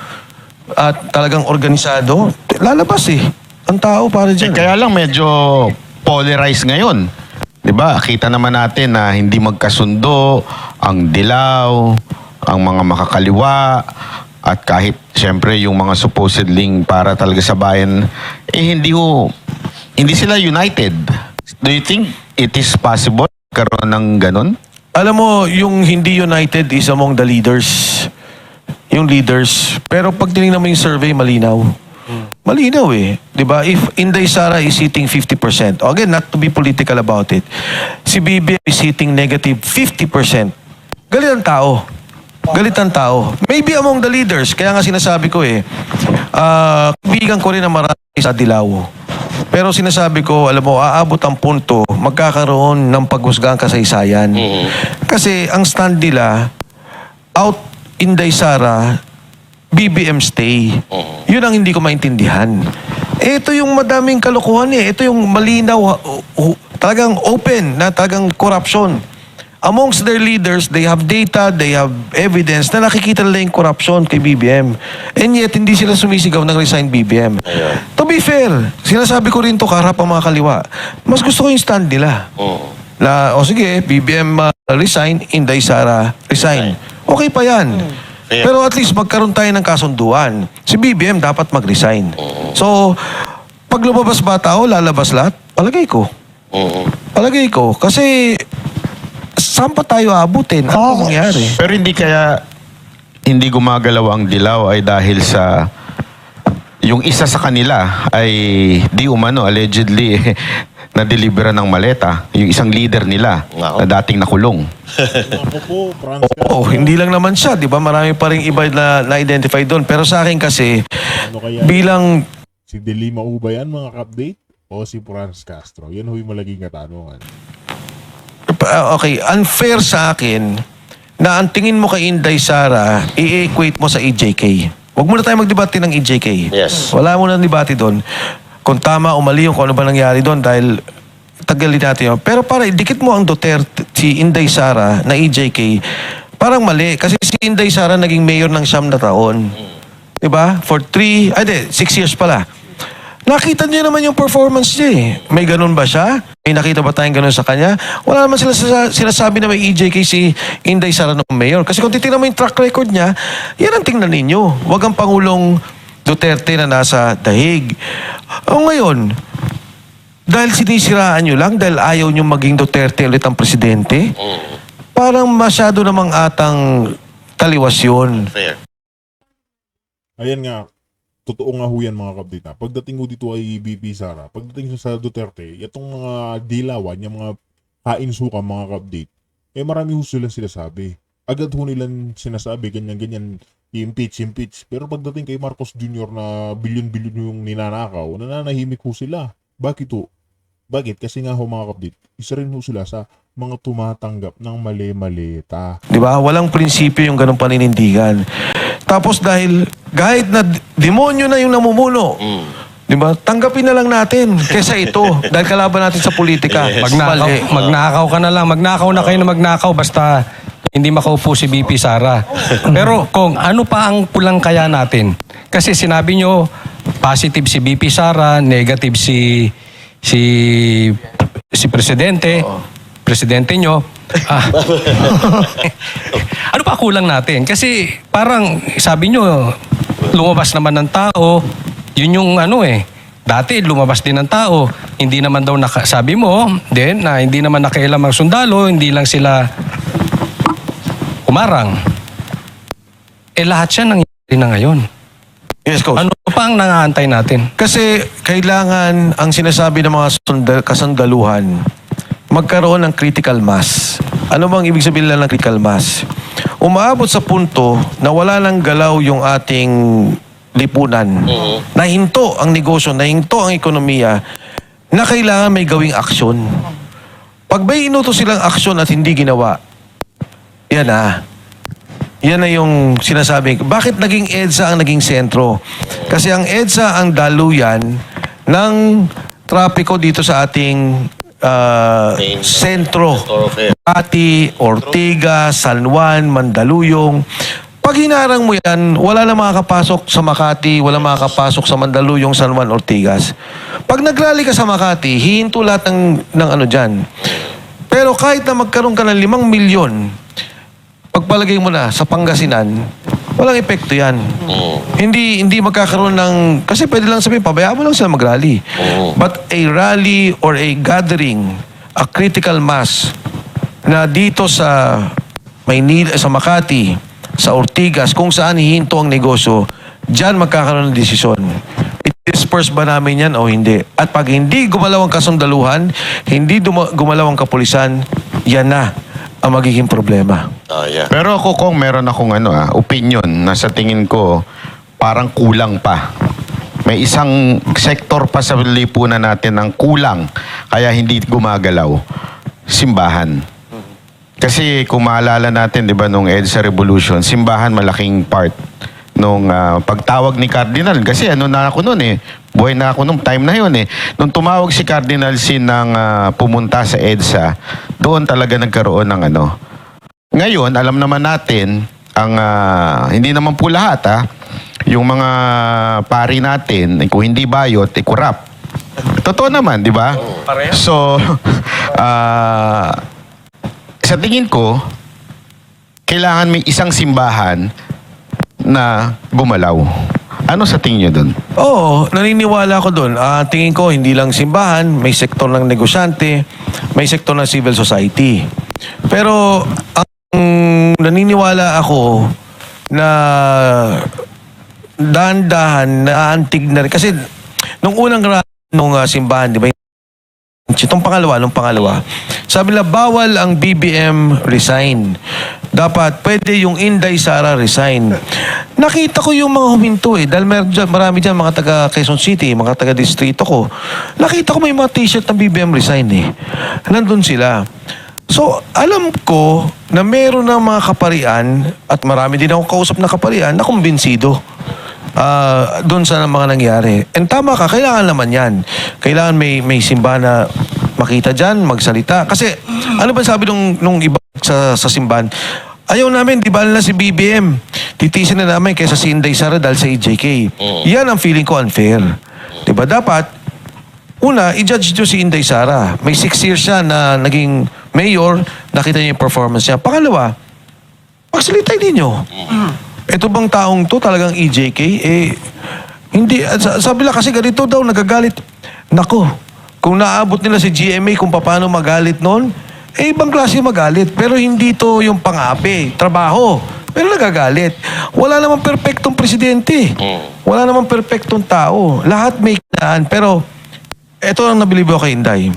at talagang organisado, lalabas eh. Ang tao para dyan. Kaya lang medyo polarized ngayon. 'Di ba? Kita naman natin na hindi magkasundo ang dilaw, ang mga makakaliwa, at kahit siyempre yung mga supposedly para talaga sa bayan, hindi sila united. Do you think it is possible karoon ng ganun? Alam mo, yung hindi united is among the leaders. Yung leaders. Pero pag tinignan mo yung survey, malinaw. Malinaw eh. Diba? If Inday Sara is hitting 50%, again, not to be political about it, si BBM is hitting negative 50%. Galit ang tao. Galit ang tao. Maybe among the leaders. Kaya nga sinasabi ko kaibigan ko rin na marami sa Dilaw. Pero sinasabi ko, alam mo, aabot ang punto, magkakaroon ng paghusgang kasaysayan. Kasi ang stand nila, out Inday Sara, BBM stay. Yun ang hindi ko maintindihan. Ito yung madaming kalokohan eh. Ito yung malinaw, talagang open na talagang corruption. Amongst their leaders, they have data, they have evidence na nakikita nila yung corruption kay BBM. And yet, hindi sila sumisigaw ng resign BBM. To be fair, sinasabi ko rin to kaharap ang mga kaliwa. Mas gusto ko yung stand nila. Sige, BBM resign, Inday Sara resign. Okay pa yan. Pero at least magkaroon tayo ng kasunduan. Si BBM dapat mag-resign. So, pag lumabas ba tao, lalabas lahat? Palagay ko. Palagay ko. Kasi, saan pa tayo abutin? Ano mangyari? Pero hindi gumagalaw ang dilaw ay dahil sa yung isa sa kanila ay di umano allegedly na-delivera ng maleta, yung isang leader nila na dating nakulong. Oo, hindi lang naman siya, di ba? Marami pa rin iba na na-identify doon. Pero sa akin kasi, bilang... Si De Lima ba yan, mga ka-update? O si Franz Castro? Yan huy malaging katanungan. Okay, unfair sa akin na ang tingin mo kay Inday Sara, i-equate mo sa EJK. Huwag muna tayo magdebate ng EJK. Yes. Wala muna debate doon. Kung tama o mali yung kung ano ba nangyari doon dahil tagalin natin yun. Pero para idikit mo ang Duterte, si Inday Sara na EJK, parang mali. Kasi si Inday Sara naging mayor ng 9 na taon. Diba? For 6 years pala. Nakita niyo naman yung performance niya eh. May ganun ba siya? May nakita ba tayong ganun sa kanya? Wala naman sila sinasabi na may EJK si Inday Sara ng mayor. Kasi kung titignan mo yung track record niya, yan ang tingnan ninyo. Huwag ang Pangulong Duterte na nasa dahig. O ngayon, dahil sinisiraan nyo lang, dahil ayaw nyo maging Duterte ulit ang presidente, parang masyado namang atang taliwas yun. Fair. Ayan nga, totoo nga ho yan mga kabdita. Pagdating ho dito ay BP Sara, pagdating sa Duterte, itong mga dilawan, yung mga kainsuka mga kabdit, marami ho silang sinasabi. Agad ho nilang sinasabi, ganyan-ganyan, i-impeach. Pero pagdating kay Marcos Jr. na bilyon-bilyon yung ninanakaw, nananahimik ho sila. Bakit ho? Bakit? Kasi nga ho mga kabdit, isa rin ho sila sa mga tumatanggap ng mali-malita. Di ba? Walang prinsipyo yung ganong paninindigan. Tapos dahil kahit na demonyo na yung namumuno, di ba? Tanggapin na lang natin kesa ito dahil kalaban natin sa politika. Yes. Magnakaw ka na lang. Magnakaw na kayo na magnakaw basta hindi makaupo si BP Sara. Pero kung ano pa ang kulang kaya natin? Kasi sinabi nyo, positive si BP Sara, negative si Presidente. Presidente nyo. Ano pa kulang natin? Kasi parang sabi nyo, lumabas naman ng tao. Yun yung dati lumabas din ng tao. Hindi naman daw sabi mo, na hindi naman nakailam ang sundalo, hindi lang sila umarang. Lahat siya nangyari na ngayon. Yes, Coach. Ano pa ang nangaantay natin? Kasi kailangan ang sinasabi ng mga kasandaluhan, magkaroon ng critical mass. Ano bang ibig sabihin lang ng critical mass? Umaabot sa punto na wala nang galaw yung ating lipunan. Nahinto ang negosyo, nahinto ang ekonomiya, na kailangan may gawing aksyon. Pag may inutos silang aksyon at hindi ginawa, yan Yan na yung sinasabi. Bakit naging EDSA ang naging sentro? Kasi ang EDSA ang daluyan ng trapiko dito sa ating sentro. Makati, Ortigas, San Juan, Mandaluyong. Pag hinarang mo yan, wala na makakapasok sa Makati, wala makakapasok sa Mandaluyong, San Juan, Ortigas. Pag nagrally ka sa Makati, hihinto lahat ng ano dyan. Pero kahit na magkaroon ka ng 5 milyon, pagpalagay mo na sa Pangasinan, walang epekto yan. Hindi magkakaroon ng... Kasi pwede lang sabihin, pabayaan mo lang sila mag-rally. But a rally or a gathering, a critical mass, na dito sa Maynila, sa Makati, sa Ortigas, kung saan hihinto ang negosyo, dyan magkakaroon ng desisyon. I-disperse ba namin yan o hindi? At pag hindi gumalaw ang kasundaluhan, hindi gumalaw ang kapulisan, yan na ang magiging problema. Yeah. Pero ako kung meron akong opinion na sa tingin ko parang kulang pa. May isang sektor pa sa lipunan natin ang kulang kaya hindi gumagalaw. Simbahan. Kasi kung maalala natin, 'di ba, nung EDSA Revolution, simbahan malaking part nung pagtawag ni Cardinal. Kasi na ako noon buhay na ako nung time na yun Nung tumawag si Cardinal Sin ng pumunta sa EDSA, doon talaga nagkaroon ng Ngayon, alam naman natin, ang hindi naman po lahat yung mga pari natin, kung hindi bayot, corrupt. Totoo naman, di ba? So, sa tingin ko, kailangan may isang simbahan na gumalaw. Ano sa tingin nyo dun? Oo, naniniwala ako doon. Tingin ko, hindi lang simbahan, may sektor ng negosyante, may sektor ng civil society. Pero, ang naniniwala ako na dahan-dahan, naantig na rin. Kasi, nung unang simbahan, di ba? Itong pangalawa, sabi nila, bawal ang BBM resign. Dapat, pwede yung Inday Sara resign. Nakita ko yung mga huminto dahil marami dyan, mga taga Quezon City, mga taga distrito ko. Nakita ko may mga t-shirt ng BBM resign Nandun sila. So, alam ko na meron ng mga kaparian, at marami din akong kausap na kaparian, na kumbinsido doon sa mga nangyari. And tama ka, kailangan naman yan. Kailangan may simbahan na makita dyan, magsalita. Kasi, ano ba sabi nung iba sa simbahan? Ayaw namin, di ba na si BBM? Titisin na namin kaysa si Inday Sara dahil sa EJK. Yan ang feeling ko unfair. Di ba? Dapat, una, i-judge nyo si Inday Sara. May 6 years siya na naging mayor, nakita niyo yung performance niya. Pangalawa, pagsalitay ninyo. Ito bang taong to talagang EJK? Hindi. Sabi lang kasi ganito daw, nagagalit. Nako, kung naabot nila si GMA kung paano magalit noon, ibang klase magalit. Pero hindi to yung pang-api, trabaho. Pero nagagalit. Wala namang perpektong presidente. Wala namang perpektong tao. Lahat may kinaan. Pero, ito ang nabilib ko kay Inday.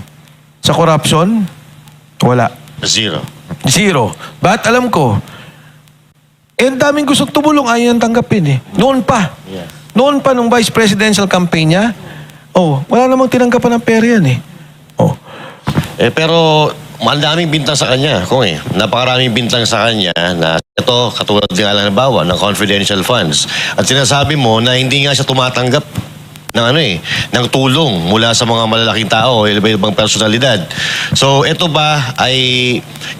Sa corruption, wala. Zero. Zero. But alam ko, ang daming gustong tumulong, ayaw nang tanggapin eh. Noon pa. Noon pa nung vice presidential campaign niya, wala namang tinanggapan ng pera yan eh. Pero, maraming bintang sa kanya, kung napakaraming bintang sa kanya na ito, katulad din halimbawa ng confidential funds. At sinasabi mo na hindi nga siya tumatanggap ng ng tulong mula sa mga malalaking tao o ibang personalidad. So, ito ba ay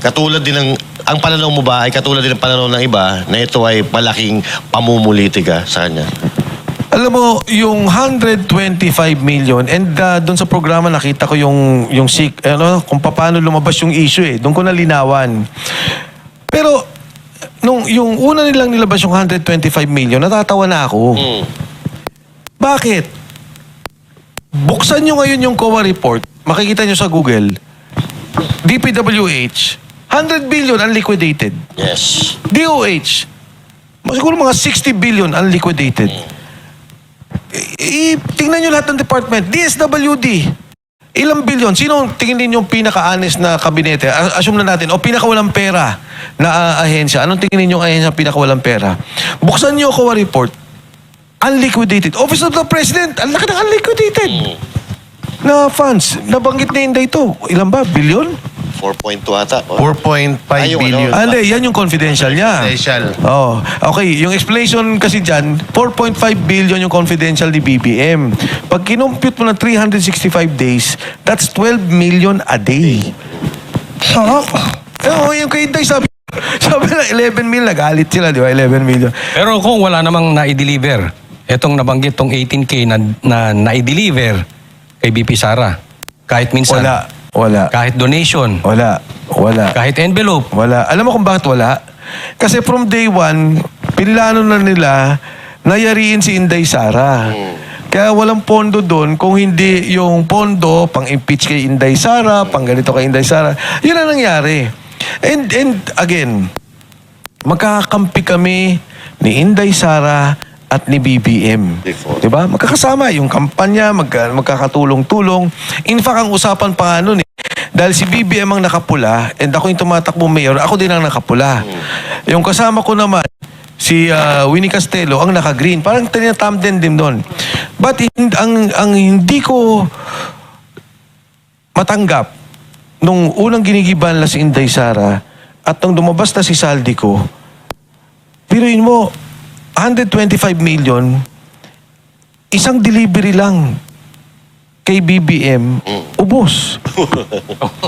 katulad din ang pananaw mo ba ay katulad din ng pananaw ng iba na ito ay malaking pamumulitika sa kanya? Alam mo, yung 125 million, and doon sa programa nakita ko yung kung paano lumabas yung issue eh. Doon ko nalinawan. Pero, yung una nilang nilabas yung 125 million, natatawa na ako. Bakit? Buksan nyo ngayon yung COA report, makikita nyo sa Google, DPWH, 100 billion unliquidated. Yes. DOH, siguro mga 60 billion unliquidated. Tingnan nyo lahat ng department. DSWD, ilang billion? Sino tingin ninyo yung pinaka-honest na kabinete? Assume na natin, pinaka-walang pera na ahensya. Anong tingin ninyo ang ahensya pinaka-walang pera? Buksan nyo COA report. Unliquidated. Office of the President, ang laki ng unliquidated na funds. Nabanggit ni Inday ito. Ilan ba? Billion? 4.2 ata. 4.5 billion. Hindi, yan yung confidential niya. Confidential. Okay, yung explanation kasi dyan, 4.5 billion yung confidential ni BBM. Pag kinumpute mo ng 365 days, that's 12 million a day. Yung kay Inday sabi na 11 million, nagalit sila, di ba? 11 million. Pero kung wala namang na-deliver, etong nabanggit tong 18K na na-deliver kay BP Sara, kahit minsan, Wala. kahit donation, Wala. kahit envelope, Wala. Alam mo kung bakit wala? Kasi from day one, pinlano na nila nayariin si Inday Sara. Kaya walang pondo doon kung hindi yung pondo pang-impeach kay Inday Sara, pang ganito kay Inday Sara. Yun ang nangyari. And again, magkakampi kami ni Inday Sara at ni BBM. Diba? Magkakasama yung kampanya, magkakatulong-tulong. In fact, ang usapan pa nga nun dahil si BBM ang nakapula and ako yung tumatakbo mayor, ako din ang nakapula. Yung kasama ko naman, si Winnie Castelo, ang naka-green. Parang tinatamden din doon. But ang hindi ko matanggap nung unang ginigiban na si Inday Sara at nung lumabas na si Saldico, piruin mo, 125 million, isang delivery lang kay BBM, ubos.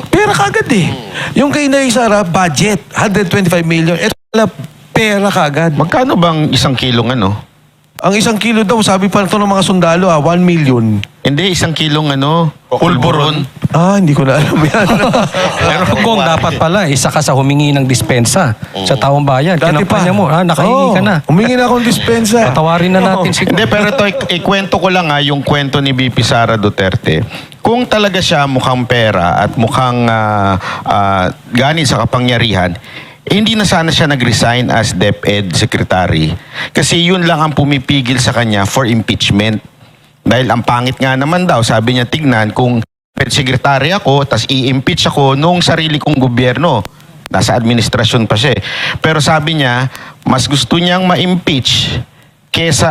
Pera kagad eh. Yung kay Inday Sara, budget, 125 million. Ito pala, pera kagad. Magkano bang isang kilong Ang isang kilo daw, sabi pa ito ng mga sundalo, 1 million. Hindi, isang kilong pulburon. Hindi ko na alam yan. pero kung dapat pala, isa ka sa humingi ng dispensa sa taong bayan. Dati pa. Kinampanya mo, nakahingi ka na. Humingi na akong dispensa. Patawarin na natin si Hindi, pero ito, ikwento ko lang yung kwento ni BP Sara Duterte. Kung talaga siya mukhang pera at mukhang galing sa kapangyarihan, hindi na sana siya nag-resign as DepEd Secretary. Kasi yun lang ang pumipigil sa kanya for impeachment. Dahil ang pangit nga naman daw, sabi niya, tignan, kung DepEd Secretary ako, tas i-impeach ako nung sarili kong gobyerno. Nasa administrasyon pa siya. Pero sabi niya, mas gusto niyang ma-impeach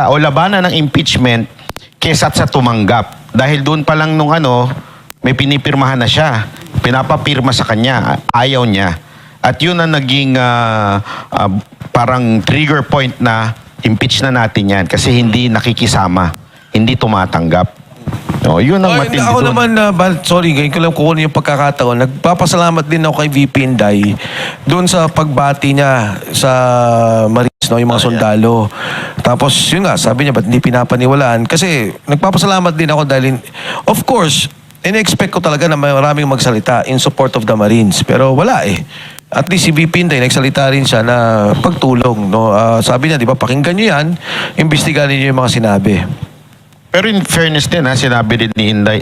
o labanan ng impeachment kesa sa tumanggap. Dahil doon pa lang nung may pinipirmahan na siya. Pinapapirma sa kanya. Ayaw niya. At yun ang naging parang trigger point na impeach na natin yan kasi hindi nakikisama, hindi tumatanggap. No, yun ang matindi Ako doon. naman, sorry, ngayon ko lang kukunin yung pagkakataon. Nagpapasalamat din ako kay VP Inday doon sa pagbati niya sa Marines, no, yung mga sundalo. Tapos, yun nga, sabi niya, ba't hindi pinapaniwalaan? Kasi, nagpapasalamat din ako dahil, of course, in-expect ko talaga na maraming magsalita in support of the Marines. Pero wala eh. At least si VP Inday, nagsalita rin siya na pagtulong. No? Sabi niya, di ba, pakinggan niyo yan, imbestigahan niyo yung mga sinabi. Pero in fairness din, sinabi din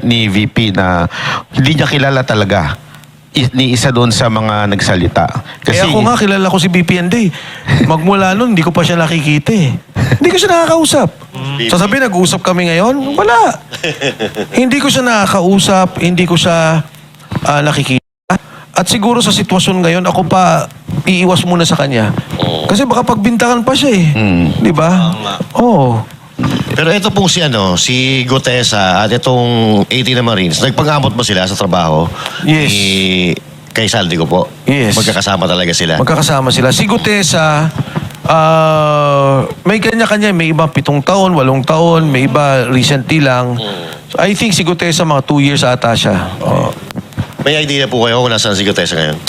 ni VP na hindi niya kilala talaga ni isa doon sa mga nagsalita. Kasi ako nga, kilala ko si VP Inday. Magmula nun, hindi ko pa siya nakikita eh. Hindi ko siya nakakausap. Sasabihin, nag-uusap kami ngayon? Wala. Hindi ko siya nakakausap, hindi ko siya nakikita. At siguro sa sitwasyon ngayon, ako pa iiwas muna sa kanya. Kasi baka pagbintangan pa siya eh. Di ba? Oo. Pero ito pong si Gutesa at itong 18 na Marines, nagpag-abot ba sila sa trabaho? Yes. Kay Saldico po? Yes. Magkakasama talaga sila? Magkakasama sila. Si Gutesa, may kanya-kanya. May iba 7 taon, 8 taon, may iba recently lang. So, I think si Gutesa mga 2 years ata siya. May idea po kayo kung nasaan si Gutesa ngayon?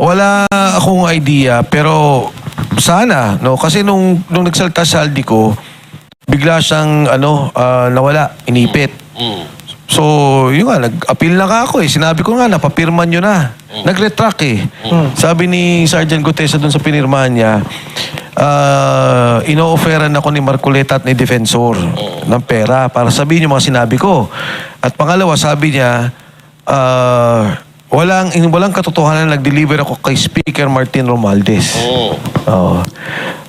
Wala akong idea, pero sana, no? Kasi nung nagsalita si Saldico, bigla siyang nawala, inipit. So, yun nga, nag-appeal na ako eh. Sinabi ko nga, napapirman nyo na. Nag-retract eh. Sabi ni Sergeant Gutesa dun sa pinirmahan niya, ino-offeran ako ni Marcoleta at ni Defensor ng pera para sabihin yung mga sinabi ko. At pangalawa, sabi niya, walang katotohanan na nag-deliver ako kay Speaker Martin Romualdez.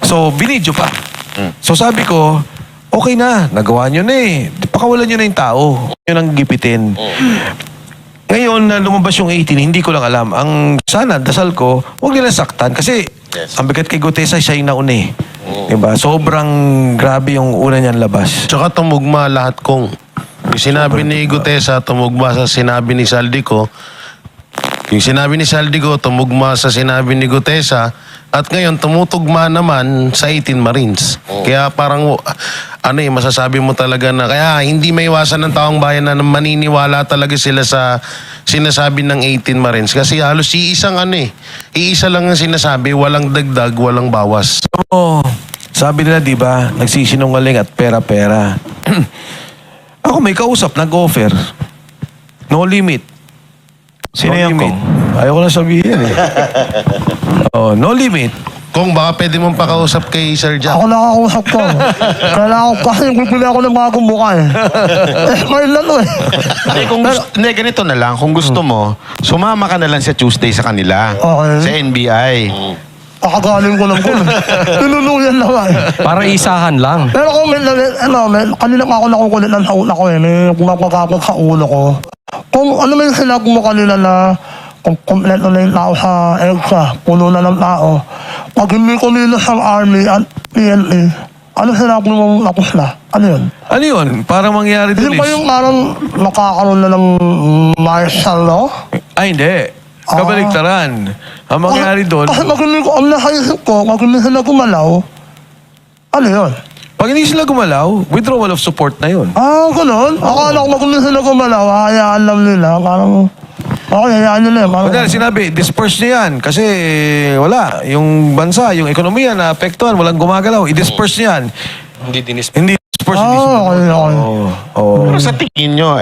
So, binidyo pa. So, sabi ko, okay na, nagawa nyo na eh. Pakawalan nyo na yung tao. Yun ang gipitin. Ngayon, na lumabas yung 18, hindi ko lang alam. Ang sana, dasal ko, huwag nila saktan. Kasi, ang bigat kay Gutesa, siya yung nauna eh. Diba? Sobrang grabe yung una niyan labas. Tsaka tumugma lahat kung yung sinabi ni Gutesa, tumugma sa sinabi ni Saldico. Yung sinabi ni Saldico, tumugma sa sinabi ni Gutesa. At ngayon, tumutugma naman sa 18 Marines. Kaya parang, masasabi mo talaga na, kaya hindi maiwasan ng taong bayan na maniniwala talaga sila sa sinasabi ng 18 Marines. Kasi halos iisa lang ang sinasabi, walang dagdag, walang bawas. Oo. Sabi nila, di ba, nagsisinungaling at pera-pera. Ako may kausap, nag-offer. No limit. Sino No yan, limit. Kong? Ayaw ko na sabihin eh. No limit. Kung baka pwede mong pakausap kay Sir Jack. Ako nakakausap ko. Kailangan ko kasi bibili ako ng bagong mukha eh. Ngayon lang eh. Hindi, ganito na lang. Kung gusto mo, sumama ka na lang sa Tuesday sa kanila. Okay. Sa NBI. Kakagaling ko lang ko. Tinuluyan lang eh. Para isahan lang. Pero kung kanina pa ako nakukulit ng sauna ko eh. May kumapagkapag sa ulo ko. Kung ano may sinabi mo kanina na kung kompleto na yung tao sa EDSA, puno na ng tao. Pag hindi ko nila sa Army at PNA, ano sinabi mo tapos na? Ano yun? Ano yun? Para mangyari Hindi din ba yung parang makakaroon na ng martial law? Ay, hindi. Kabaliktaran. Ang mangyari doon, Kasi pag hindi ko, ang nakaisip ko, pag hindi sila gumalaw, ano yun? pag hindi sila gumalaw, withdrawal of support na yun. Ganun? Akala ko pag hindi sila gumalaw, hayaan lang nila. Parang, hayaan nila. Parang, Kaya sinabi, disperse niya yan. Kasi wala. Yung bansa, yung ekonomiya na apektuhan, walang gumagalaw. I-disperse niya yan. Hindi dinis. Hindi disperse. okay. Pero sa tingin nyo,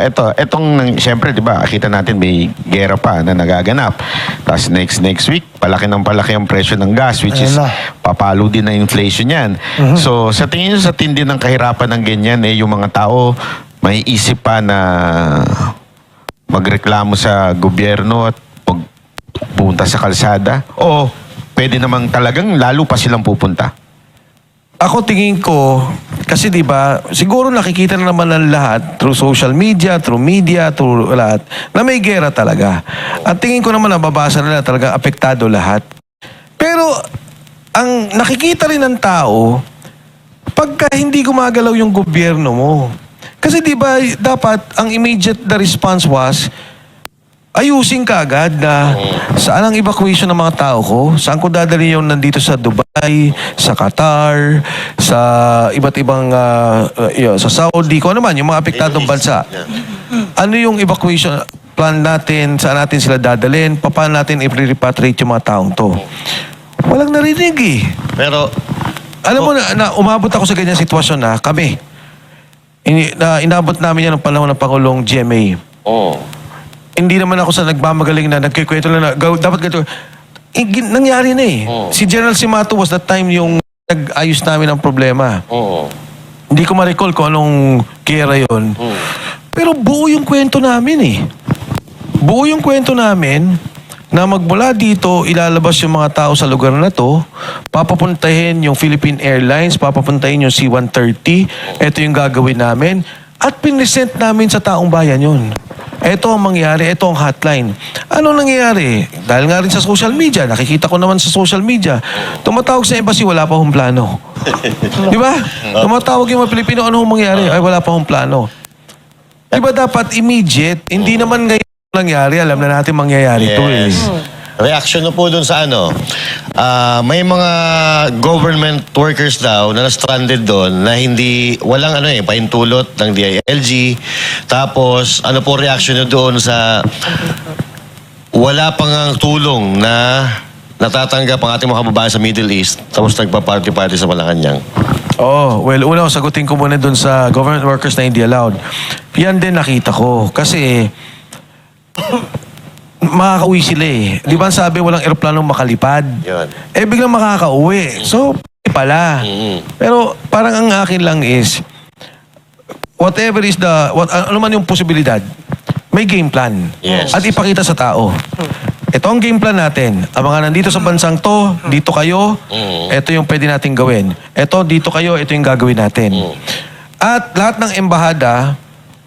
siyempre, di ba, kita natin may gera pa na nagaganap. Tapos next week, palaki ang presyo ng gas, which is Ayun na. papalo din na inflation yan. So, sa tingin nyo, sa tindi ng kahirapan ng ganyan, yung mga tao, may isip pa na magreklamo sa gobyerno at pupunta sa kalsada? O pwede namang talagang lalo pa silang pupunta? Ako tingin ko, kasi di ba, siguro nakikita na naman ng lahat through social media, through lahat, na may gera talaga. At tingin ko naman nababasa nila talaga apektado lahat. Pero, ang nakikita rin ng tao, pagka hindi gumagalaw yung gobyerno mo, kasi di ba, dapat, ang immediate the response was, ayusin ka agad na saan ang evacuation ng mga tao ko? Saan ko dadali yung nandito sa Dubai, sa Qatar, sa iba't ibang, sa Saudi, kung ano man, yung mga apektadong bansa. Ano yung evacuation plan natin? Saan natin sila dadalhin? Paano natin i-repatriate yung mga taong to? Walang narinig eh. Pero, Alam mo na umabot ako sa ganyan sitwasyon na kami. Inabot namin yan ng panahon ng Pangulong GMA. Hindi naman ako sa nagmamagaling na nagkikwento lang na dapat ganito. Nangyari na eh. Si General Simato was that time yung nag-ayos namin ng problema. Hindi ko ma-recall kung anong kera yun. Pero buo yung kwento namin eh. Buo yung kwento namin na magmula dito, ilalabas yung mga tao sa lugar na to, papapuntahin yung Philippine Airlines, papapuntahin yung C-130, ito yung gagawin namin, at pinesent namin sa taong bayan yun. Ito ang mangyari, ito ang hotline. Ano nangyayari? Dahil nga rin sa social media, nakikita ko naman sa social media, tumatawag sa embassy, wala pa hong plano. Di ba? Tumatawag yung mga Pilipino, ano hong mangyari? Ay, wala pa hong plano. Di ba dapat immediate? Hindi naman ngayon nangyari, alam na natin mangyayari ito eh. reaction na po dun sa ano, may mga government workers daw na stranded doon na hindi, walang ano paintulot ng DILG. Tapos, ano po reaction nyo doon sa wala pang ang tulong na natatanggap ang ating mga kababayan sa Middle East tapos nagpa-party-party sa Malacanang? Well, una, sagutin ko muna doon sa government workers na hindi allowed. Yan din nakita ko. Kasi, makakauwi sila eh. Di ba sabi walang eroplanong makalipad? Yun. Biglang makakauwi. So, pala. Pero parang ang akin lang is, whatever is ano man yung posibilidad, may game plan. Yes. At ipakita sa tao. Ito ang game plan natin. Ang mga nandito sa bansang to, dito kayo, ito yung pwede natin gawin. Ito, dito kayo, ito yung gagawin natin. At lahat ng embahada,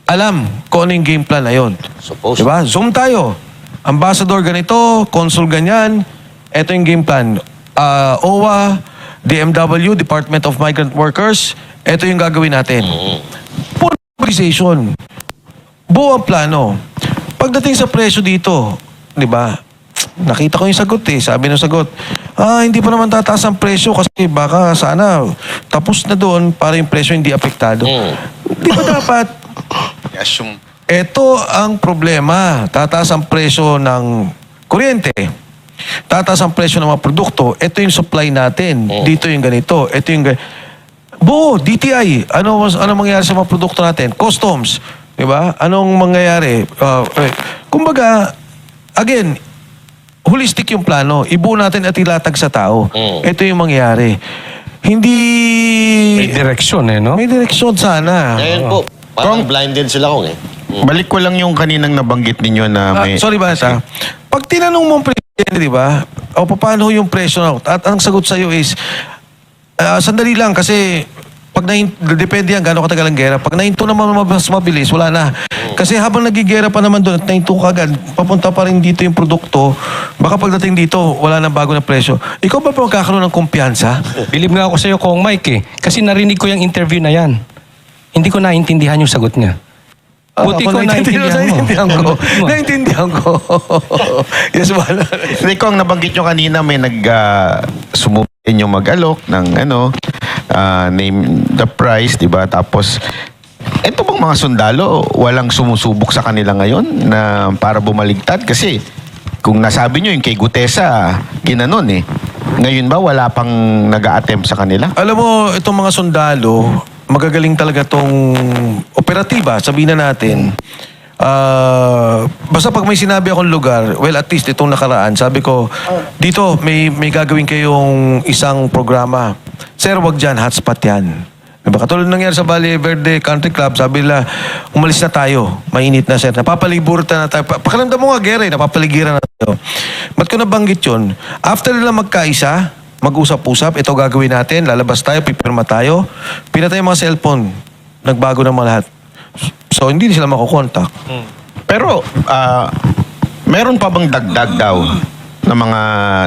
alam kung ano yung game plan na yun. Suppose. Diba? Zoom tayo. Ambassador ganito, consul ganyan. Ito yung game plan. OWA, DMW, Department of Migrant Workers, ito yung gagawin natin. Full mobilization. Buo ang plano. Pagdating sa presyo dito, di ba? Nakita ko yung sagot eh. Sabi ng sagot, hindi pa naman tataas ang presyo kasi baka sana tapos na doon para yung presyo hindi apektado. Di ba dapat? Ito ang problema. Tataas ang presyo ng kuryente. Tataas ang presyo ng mga produkto. Ito yung supply natin. Dito yung ganito. Ito yung buo, DTI. Ano mangyayari sa mga produkto natin? Customs. Di ba? Anong mangyayari? Kumbaga, again, holistic yung plano. Ibuo natin at ilatag sa tao. Ito yung mangyayari. Hindi... May direksyon no? May direksyon sana. Ngayon po, parang blinded sila kung Balik ko lang yung kaninang nabanggit ninyo na may... Sorry ba, pag tinanong mo ang presidente, di ba? O paano yung presyo na? At ang sagot sa'yo is, sandali lang kasi depende yan gano'ng katagal ang gera. Pag nahinto naman mas mabilis, wala na. Kasi habang nagigera pa naman doon at nahinto ka agad, papunta pa rin dito yung produkto, baka pagdating dito, wala na bago na presyo. Ikaw ba magkakaroon ng kumpiyansa? Bilib nga ako sa iyo, Kong Mike Kasi narinig ko yung interview na yan. Hindi ko naintindihan yung sagot niya. Buti ko naintindihan mo. Naintindihan ko. Yes, wala. Hindi ko ang nabanggit nyo kanina, may sumubin yung mag-alok ng name the price, di ba? Tapos, ito bang mga sundalo, walang sumusubok sa kanila ngayon na para bumaligtad? Kasi, kung nasabi nyo yung kay Gutesa, ginanon eh. Ngayon ba, wala pang nag-a-attempt sa kanila? Alam mo, itong mga sundalo, magagaling talaga tong operatiba, sabihin na natin. Basta pag may sinabi akong lugar, well, at least itong nakaraan, sabi ko, dito, may gagawin kayong isang programa. Sir, wag dyan, hotspot yan. Diba? Katulad nangyari sa Valle Verde Country Club, sabi nila, umalis na tayo. Mainit na, sir. Napapaliburan na tayo. Pakiramdam mo nga, Gere, napapaligiran na tayo. Ba't ko nabanggit yun? After nila magkaisa, mag-usap-usap, ito gagawin natin, lalabas tayo, pipirma tayo, pinatay yung mga cellphone, nagbago ng mga lahat. So, hindi sila makukontak. Pero, meron pa bang dagdag daw na mga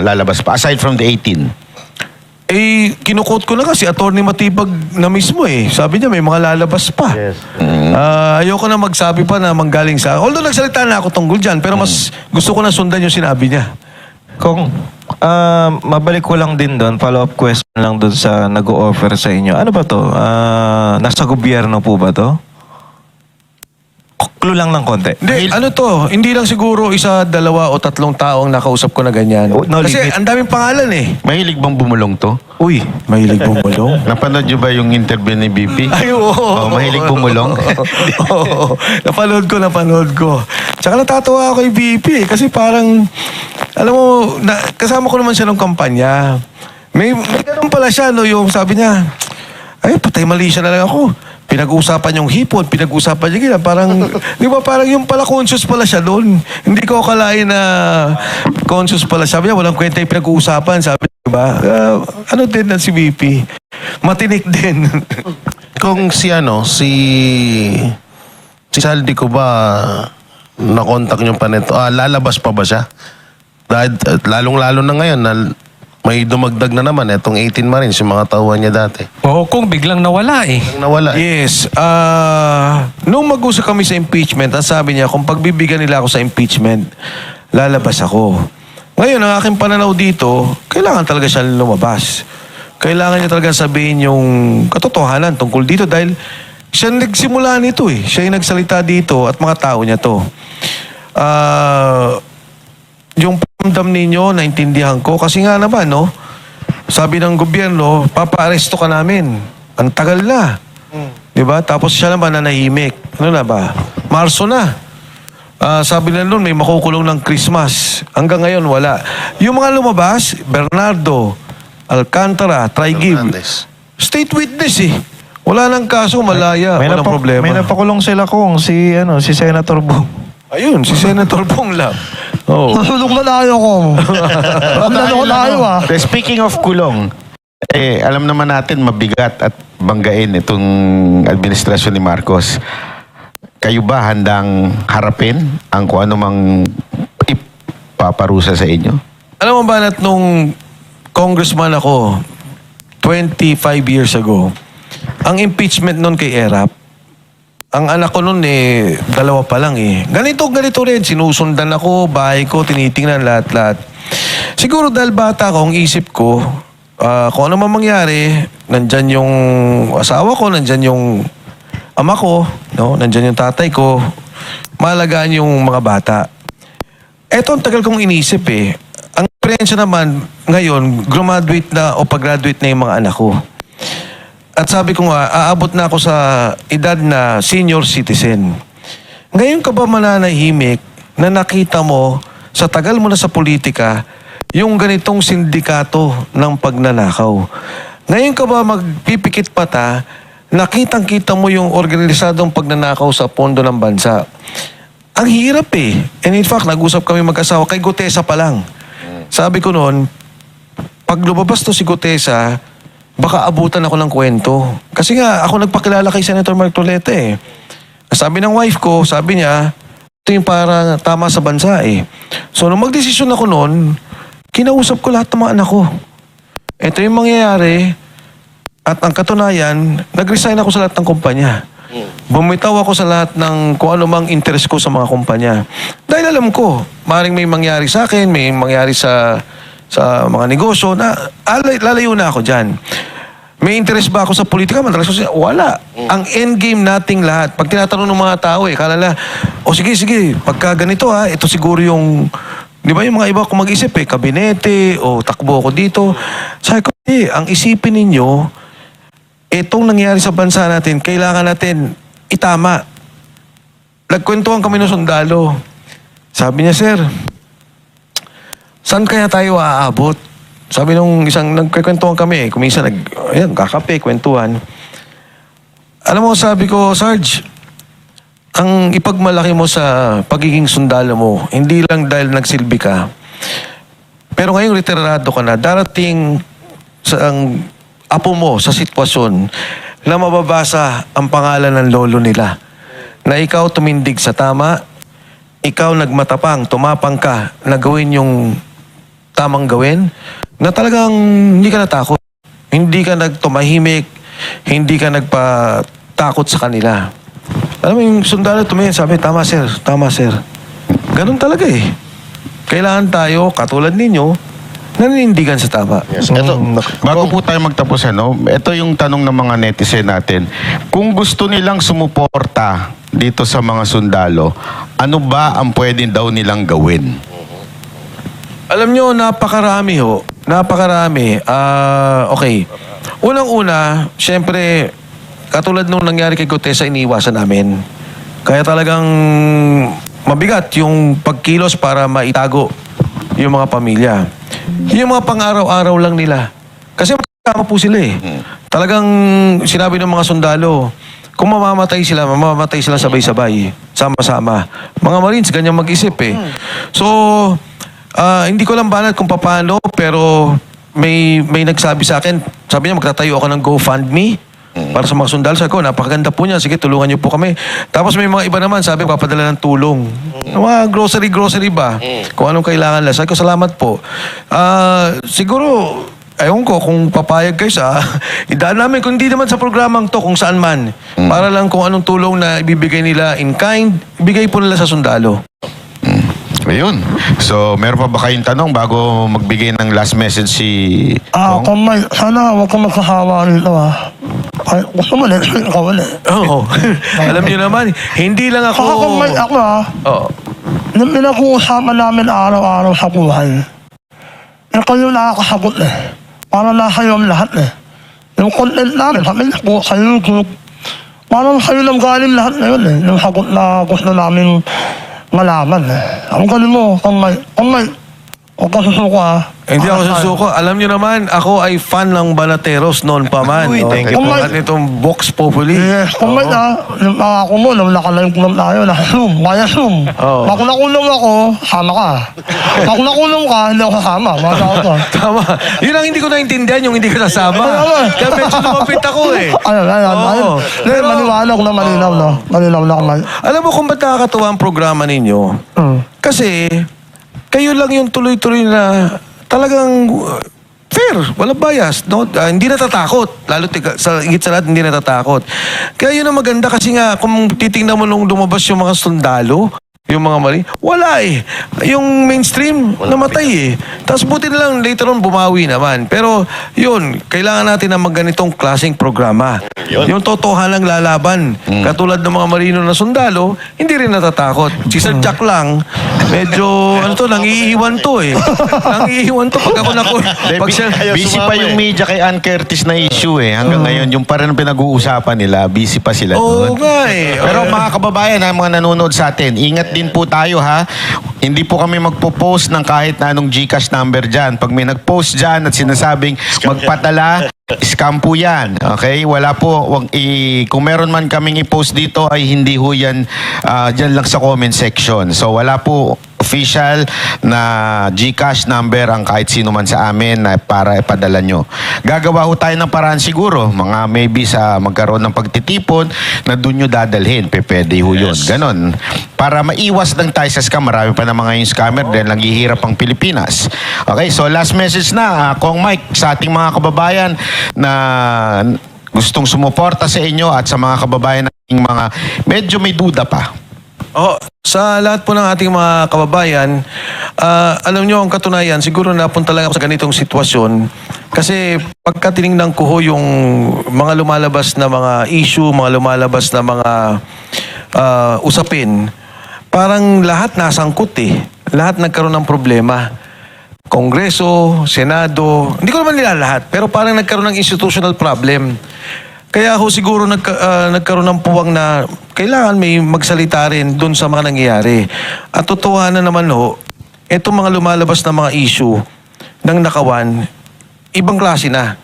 lalabas pa, aside from the 18? Eh, kinukot ko na kasi Attorney Matibag na mismo eh. Sabi niya may mga lalabas pa. Ayoko na magsabi pa na manggaling sa... Although nagsalita na ako tungkol dyan, pero mas gusto ko na sundan yung sinabi niya. Kung mabalik ko lang din doon, follow-up question lang doon sa nag-o-offer sa inyo. Ano ba to? Nasa gobyerno po ba to? Clue lang ng konti. Hindi, ano to? Hindi lang siguro isa, dalawa o tatlong tao ang nakausap ko na ganyan. Oh, no Kasi limit. ang daming pangalan eh. Mahilig bang bumulong to? Uy, mahilig bumulong. Napanood nyo ba yung interview ni BP? Ay, oo. Oh, mahilig bumulong? Oo. Napanood ko. Tsaka natatawa ako kay BP eh, kasi parang, alam mo, kasama ko naman siya ng kampanya. May ganun pala siya, no, yung sabi niya, ay, patay mali siya na lang ako. Pinag-uusapan yung hipon, pinag-uusapan niya gila. Parang, di ba, parang yung pala conscious pala siya doon. Hindi ko akalain na conscious pala. Sabi niya, walang kwenta yung pinag-uusapan. Sabi niya, di ba? Ano din na si BP? Matinik din. Kung si Saldi ko ba na-contact niyo pa nito? Lalabas pa ba siya? Dahil lalong-lalo na ngayon na may dumagdag na naman itong 18 Marines, yung mga tauhan niya dati. Oo, kung biglang nawala eh. Ang nawala. Yes. Nung mag-usap kami sa impeachment, ang sabi niya, kung pagbibigyan nila ako sa impeachment, lalabas ako. Ngayon, ang aking pananaw dito, kailangan talaga siya lumabas. Kailangan niya talaga sabihin yung katotohanan tungkol dito dahil siya nagsimula nito eh. Siya yung nagsalita dito at mga tao niya to. Yung paramdam ninyo, naintindihan ko. Kasi nga naman, no? Sabi ng gobyerno, papa-aresto ka namin. Ang tagal na. Diba? Tapos siya naman nanahimik. Ano na ba? Marso na. Sabi na nun, may makukulong ng Christmas. Hanggang ngayon, wala. Yung mga lumabas, Bernardo, Alcantara, Trigib. Fernandez. State witness eh. Wala nang kaso, malaya. Walang problema. May napakulong sila kung si Senator Bong. Ayun, si Senator Bong lang. Oh. Nasulog na tayo ko. Ano ko tayo Speaking of kulong, alam naman natin mabigat at banggain itong administrasyon ni Marcos. Kayo ba handang harapin ang kung ano mang ipaparusa sa inyo? Alam mo ba nung congressman ako, 25 years ago, ang impeachment nun kay Erap, ang anak ko nun dalawa pa lang eh. Ganito rin. Sinusundan ako, bahay ko, tinitingnan lahat-lahat. Siguro dahil bata ko, ang isip ko, kung ano man mangyari, nandyan yung asawa ko, nandyan yung ama ko, no? Nandyan yung tatay ko, malagaan yung mga bata. Eto ang tagal kong inisip eh. Ang diferensya naman, ngayon, graduate na o pag-graduate na yung mga anak ko. At sabi ko nga, aabot na ako sa edad na senior citizen. Ngayon ka ba mananahimik na nakita mo sa tagal mo na sa politika yung ganitong sindikato ng pagnanakaw? Ngayon ka ba magpipikit mata, nakitang-kita mo yung organisadong pagnanakaw sa pondo ng bansa? Ang hirap eh. And in fact, nag-usap kami mag-asawa kay Gutesa pa lang. Sabi ko noon, pag lumabas to si Gutesa, baka abutan ako ng kwento. Kasi nga, ako nagpakilala kay Senator Marcoleta eh. Sabi ng wife ko, sabi niya, ito yung para tama sa bansa eh. So, nung magdesisyon ako noon, kinausap ko lahat ng mga anak ko. Ito yung mangyayari, at ang katunayan, nag-resign ako sa lahat ng kumpanya. Bumitaw ako sa lahat ng kung ano mang interest ko sa mga kumpanya. Dahil alam ko, maaaring may mangyari sa akin, may mangyari sa mga negosyo na lalayo na ako dyan. May interest ba ako sa politika? Madalas ko siya, wala. Ang endgame nating lahat. Pag tinatanong ng mga tao kalala, sige, pagka ganito ito siguro yung, di ba yung mga iba kung mag-isip kabinete, o takbo ako dito. Sabi ko, ang isipin ninyo, itong nangyari sa bansa natin, kailangan natin itama. Nagkwentuhan kami ng sundalo. Sabi niya, sir, saan kaya tayo aabot? Sabi nung isang nagkwentuhan kami, kuminsan kakape, kwentuhan. Alam mo, sabi ko, Sarge, ang ipagmalaki mo sa pagiging sundalo mo, hindi lang dahil nagsilbi ka, pero ngayong retirado ka na, darating ang apo mo sa sitwasyon na mababasa ang pangalan ng lolo nila. Na ikaw tumindig sa tama, ikaw nagmatapang, tumapang ka na gawin yung tamang gawin, na talagang hindi ka natakot. Hindi ka nagtumahimik, hindi ka nagpatakot sa kanila. Alam mo, yung sundalo tumingin, sabi, tama sir, tama sir. Ganun talaga eh. Kailangan tayo, katulad ninyo, naninindigan sa tama. Yes. Ito, Bago po tayo magtapos, ito yung tanong ng mga netizen natin. Kung gusto nilang sumuporta dito sa mga sundalo, ano ba ang pwede daw nilang gawin? Alam nyo, napakarami ho. Napakarami. Okay. Unang-una, syempre, katulad nung nangyari kay Gutesa, iniwasan namin. Kaya talagang mabigat yung pagkilos para maitago yung mga pamilya. Yung mga pang-araw-araw lang nila. Kasi magkakama po sila eh. Talagang sinabi ng mga sundalo, kung mamamatay sila sabay-sabay. Sama-sama. Mga Marines, ganyan mag-isip eh. So, hindi ko lang banat kung paano, pero may nagsabi sa akin, sabi niya magtatayo ako ng GoFundMe para sa mga sundalo. Sabi ko, napakaganda po niya. Sige, tulungan niyo po kami. Tapos may mga iba naman, sabi, papadala ng tulong. Mga grocery ba? Kung anong kailangan lang. Sabi ko, salamat po. Siguro, ewan ko kung papayag kayo sa idaan namin, kung hindi naman sa programang to, kung saan man. Para lang kung anong tulong na ibibigay nila in kind, ibigay po nila sa sundalo. Ayun. So, meron pa ba kayong tanong bago magbigay ng last message si Kong? Kung may, sana huwag kang magkahawa rito Ay, gusto mo ulit, ikaw ulit. Oo. Alam niyo naman, hindi lang ako... Kung may ako Oo. yung pinag-uusapan namin araw-araw sa buhay, kayo nakakasagot Para na kayo ang lahat Yung content namin, kami na po sa YouTube, parang kayo nang galing lahat na yun Yung sagot na gusto namin malaman Ang galing mo, kung may, huwag ka susuko Hindi ako susuko. Alam niyo naman, ako ay fan ng Banateros noon pa man. Uy, thank you po. At itong Vox Populi. Yes, kung may yung ako mo, nung nakalive lang tayo, naka-zoom, kaya zoom. Oo. Pag nakulong ako, sama ka. Pag nakulong ka, hindi ako kasama. Mga tao to. Tama. Yun ang hindi ko naintindihan, yung hindi ko nasama. Kaya medyo lumapit ako eh. Ayun. Oo. Pero, maniwala ko na malinaw, no? Malinaw na kamay. Alam mo kung ba't nakakatuwa ang programa ninyo? Kasi, kayo lang yung tuloy-tuloy na talagang fair, walang bias, no? Hindi natatakot, lalo sa higit sa lahat hindi natatakot. Kaya yun ang maganda kasi nga kung titingnan mo nung lumabas yung mga sundalo, yung mga mali, wala eh. Yung mainstream, namatay eh. Tapos buti na lang later on bumawi naman. Pero yun, kailangan natin ng ganitong klaseng programa. Yung totohanan lalaban. Katulad ng mga marino na sundalo, hindi rin natatakot. Si Sir Jack lang, medyo, nangiiwan to eh. Nangiiwan to pag ako Busy pa yung media kay Ann Curtis na issue eh. Hanggang ngayon, yung pa rin pinag-uusapan nila, busy pa sila Oo doon. nga eh. Pero mga kababayan, mga nanonood sa atin, ingat din po tayo ha. Hindi po kami magpo-post ng kahit na anong GCash number dyan. Pag may nag-post dyan at sinasabing magpadala, scam po yan. Okay? Wala po. Kung meron man kaming i-post dito ay hindi ho yan dyan lang sa comment section. So wala po official na GCash number ang kahit sino man sa amin na para ipadala nyo. Gagawa ho tayo ng paraan siguro. Mga maybe sa magkaroon ng pagtitipon na doon nyo dadalhin. Pwede ho yun. Ganon. Para maiwas lang tayo sa scam. Marami pa na mga yung scammer dahil naghihirap ang Pilipinas. Okay, so last message na, Kong Mike, sa ating mga kababayan na gustong sumuporta sa inyo at sa mga kababayan nating mga medyo may duda pa. Sa lahat po ng ating mga kababayan, alam nyo ang katunayan, siguro napunta lang ako sa ganitong sitwasyon kasi pagka tinignan ko ho yung mga lumalabas na mga issue, mga lumalabas na mga usapin, parang lahat nasangkot eh. Lahat nagkaroon ng problema. Kongreso, Senado, hindi ko naman nila lahat, pero parang nagkaroon ng institutional problem. Kaya ho siguro nagkaroon ng puwang na kailangan may magsalita rin doon sa mga nangyayari. At totohanan naman ho, itong mga lumalabas na mga issue ng nakawan, ibang klase na.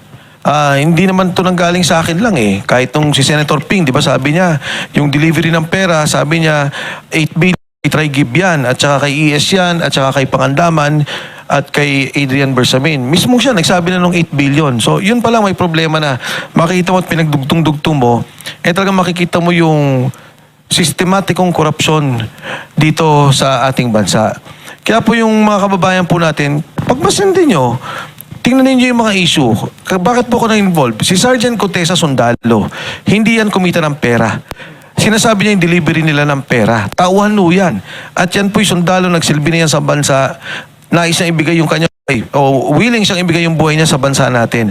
Hindi naman ito nanggaling sa akin lang eh. Kahit nung si Senator Ping, di ba sabi niya, yung delivery ng pera, sabi niya, 8 billion, try give yan, at saka kay ES yan, at saka kay Pangandaman, at kay Adrian Bersamin. Mismo siya, nagsabi na nung 8 billion. So, yun pa lang may problema na makikita mo at pinagdugtong-dugtong mo, talagang makikita mo yung sistematikong korupsyon dito sa ating bansa. Kaya po yung mga kababayan po natin, pagmasin din nyo, tingnan ninyo yung mga issue. Bakit po ako na-involve? Si Sergeant Gutesa sundalo. Hindi yan kumita ng pera. Sinasabi niya yung delivery nila ng pera. Tauhan no yan. At yan po yung sundalo nagsilbi na yan sa bansa. Nais na ibigay yung kanya o willing siyang ibigay yung buhay niya sa bansa natin.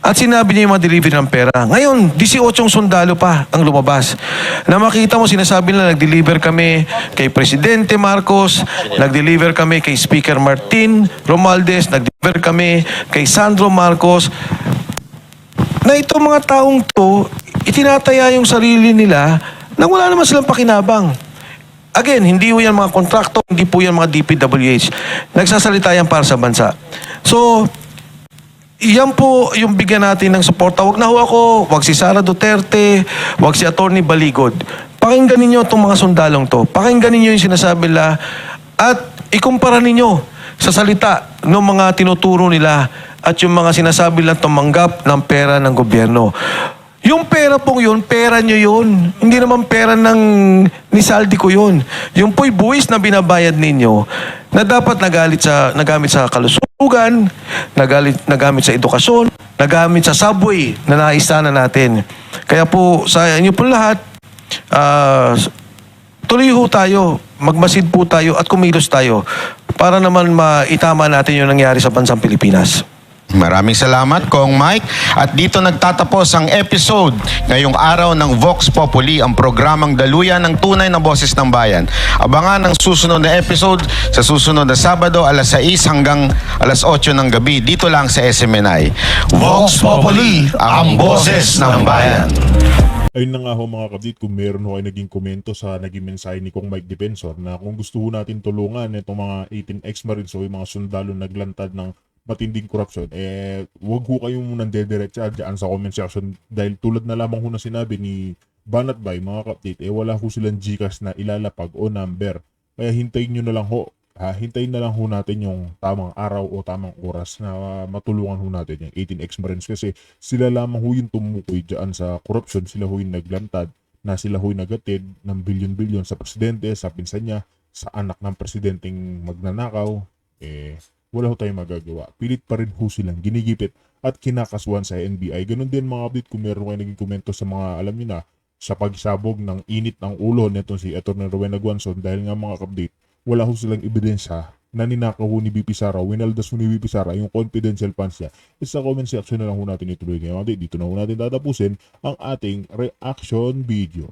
At sinabi niya yung mga delivery ng pera. Ngayon, 18 sundalo pa ang lumabas. Na makita mo, sinasabi nila nag-deliver kami kay Presidente Marcos, nag-deliver kami kay Speaker Martin Romualdez, nag-deliver kami kay Sandro Marcos. Na itong mga taong to, itinataya yung sarili nila na wala naman silang pakinabang. Again, hindi po yan mga kontrakto, hindi po yan mga DPWH. Nagsasalita yan para sa bansa. So, yan po yung bigyan natin ng suporta. Wag na ho ako, wag si Sara Duterte, wag si Attorney Baligod. Pakinggan ninyo itong mga sundalong to. Pakinggan ninyo yung sinasabi nila at ikumpara ninyo sa salita ng mga tinuturo nila at yung mga sinasabi lang tumanggap ng pera ng gobyerno. Yung pera pong yun, pera nyo yun. Hindi naman pera ni Saldi ko yun. Yung po'y buwis na binabayad ninyo na dapat nagamit sa kalusugan, nagamit sa edukasyon, nagamit sa subway na naisana natin. Kaya po, sa inyo po lahat, tuloy ho tayo, magmasid po tayo at kumilos tayo para naman maitama natin yung nangyari sa bansang Pilipinas. Maraming salamat, Kong Mike. At dito nagtatapos ang episode ngayong araw ng Vox Populi, ang programang daluyan ng tunay na boses ng bayan. Abangan ang susunod na episode sa susunod na Sabado, alas 6 hanggang alas 8 ng gabi, dito lang sa SMNI. Vox Populi, ang boses ng bayan. Ayun na nga ho mga kabdit, kung meron ho kayo naging komento sa naging mensahe ni Kong Mike Defensor na kung gusto ho natin tulungan itong mga 18 ex-marines o yung mga sundalo naglantad ng matinding korupsyon, wag ho kayong munang dediretsa dyan sa comment section dahil tulad na lamang ho na sinabi ni Banat Bay, mga kapatid, wala ho silang GCash na ilalapag o number. Kaya hintayin nyo na lang ho, hintayin na lang ho natin yung tamang araw o tamang oras na matulungan ho natin yung 18 ex-marines kasi sila lamang ho yung tumukoy dyan sa korupsyon, sila ho yung naglantad na sila ho yung nagatid ng bilyon-bilyon sa presidente, sa pinsan niya, sa anak ng presidenteng magnanakaw, wala ho tayong magagawa. Pilit pa rin ho silang ginigipit at kinakasuhan sa NBI. Ganun din mga update kung meron kayo naging komento sa mga alam niyo na sa pagsabog ng init ng ulo nitong si Atty. Rowena Guanzon dahil nga mga update, wala ho silang ebidensya na ninakaw ho ni BP Sara, winaldas ho ni BP Sara yung confidential funds niya. Sa comment section na lang ho natin ituloy ngayon. Dito na ho natin tatapusin ang ating reaction video.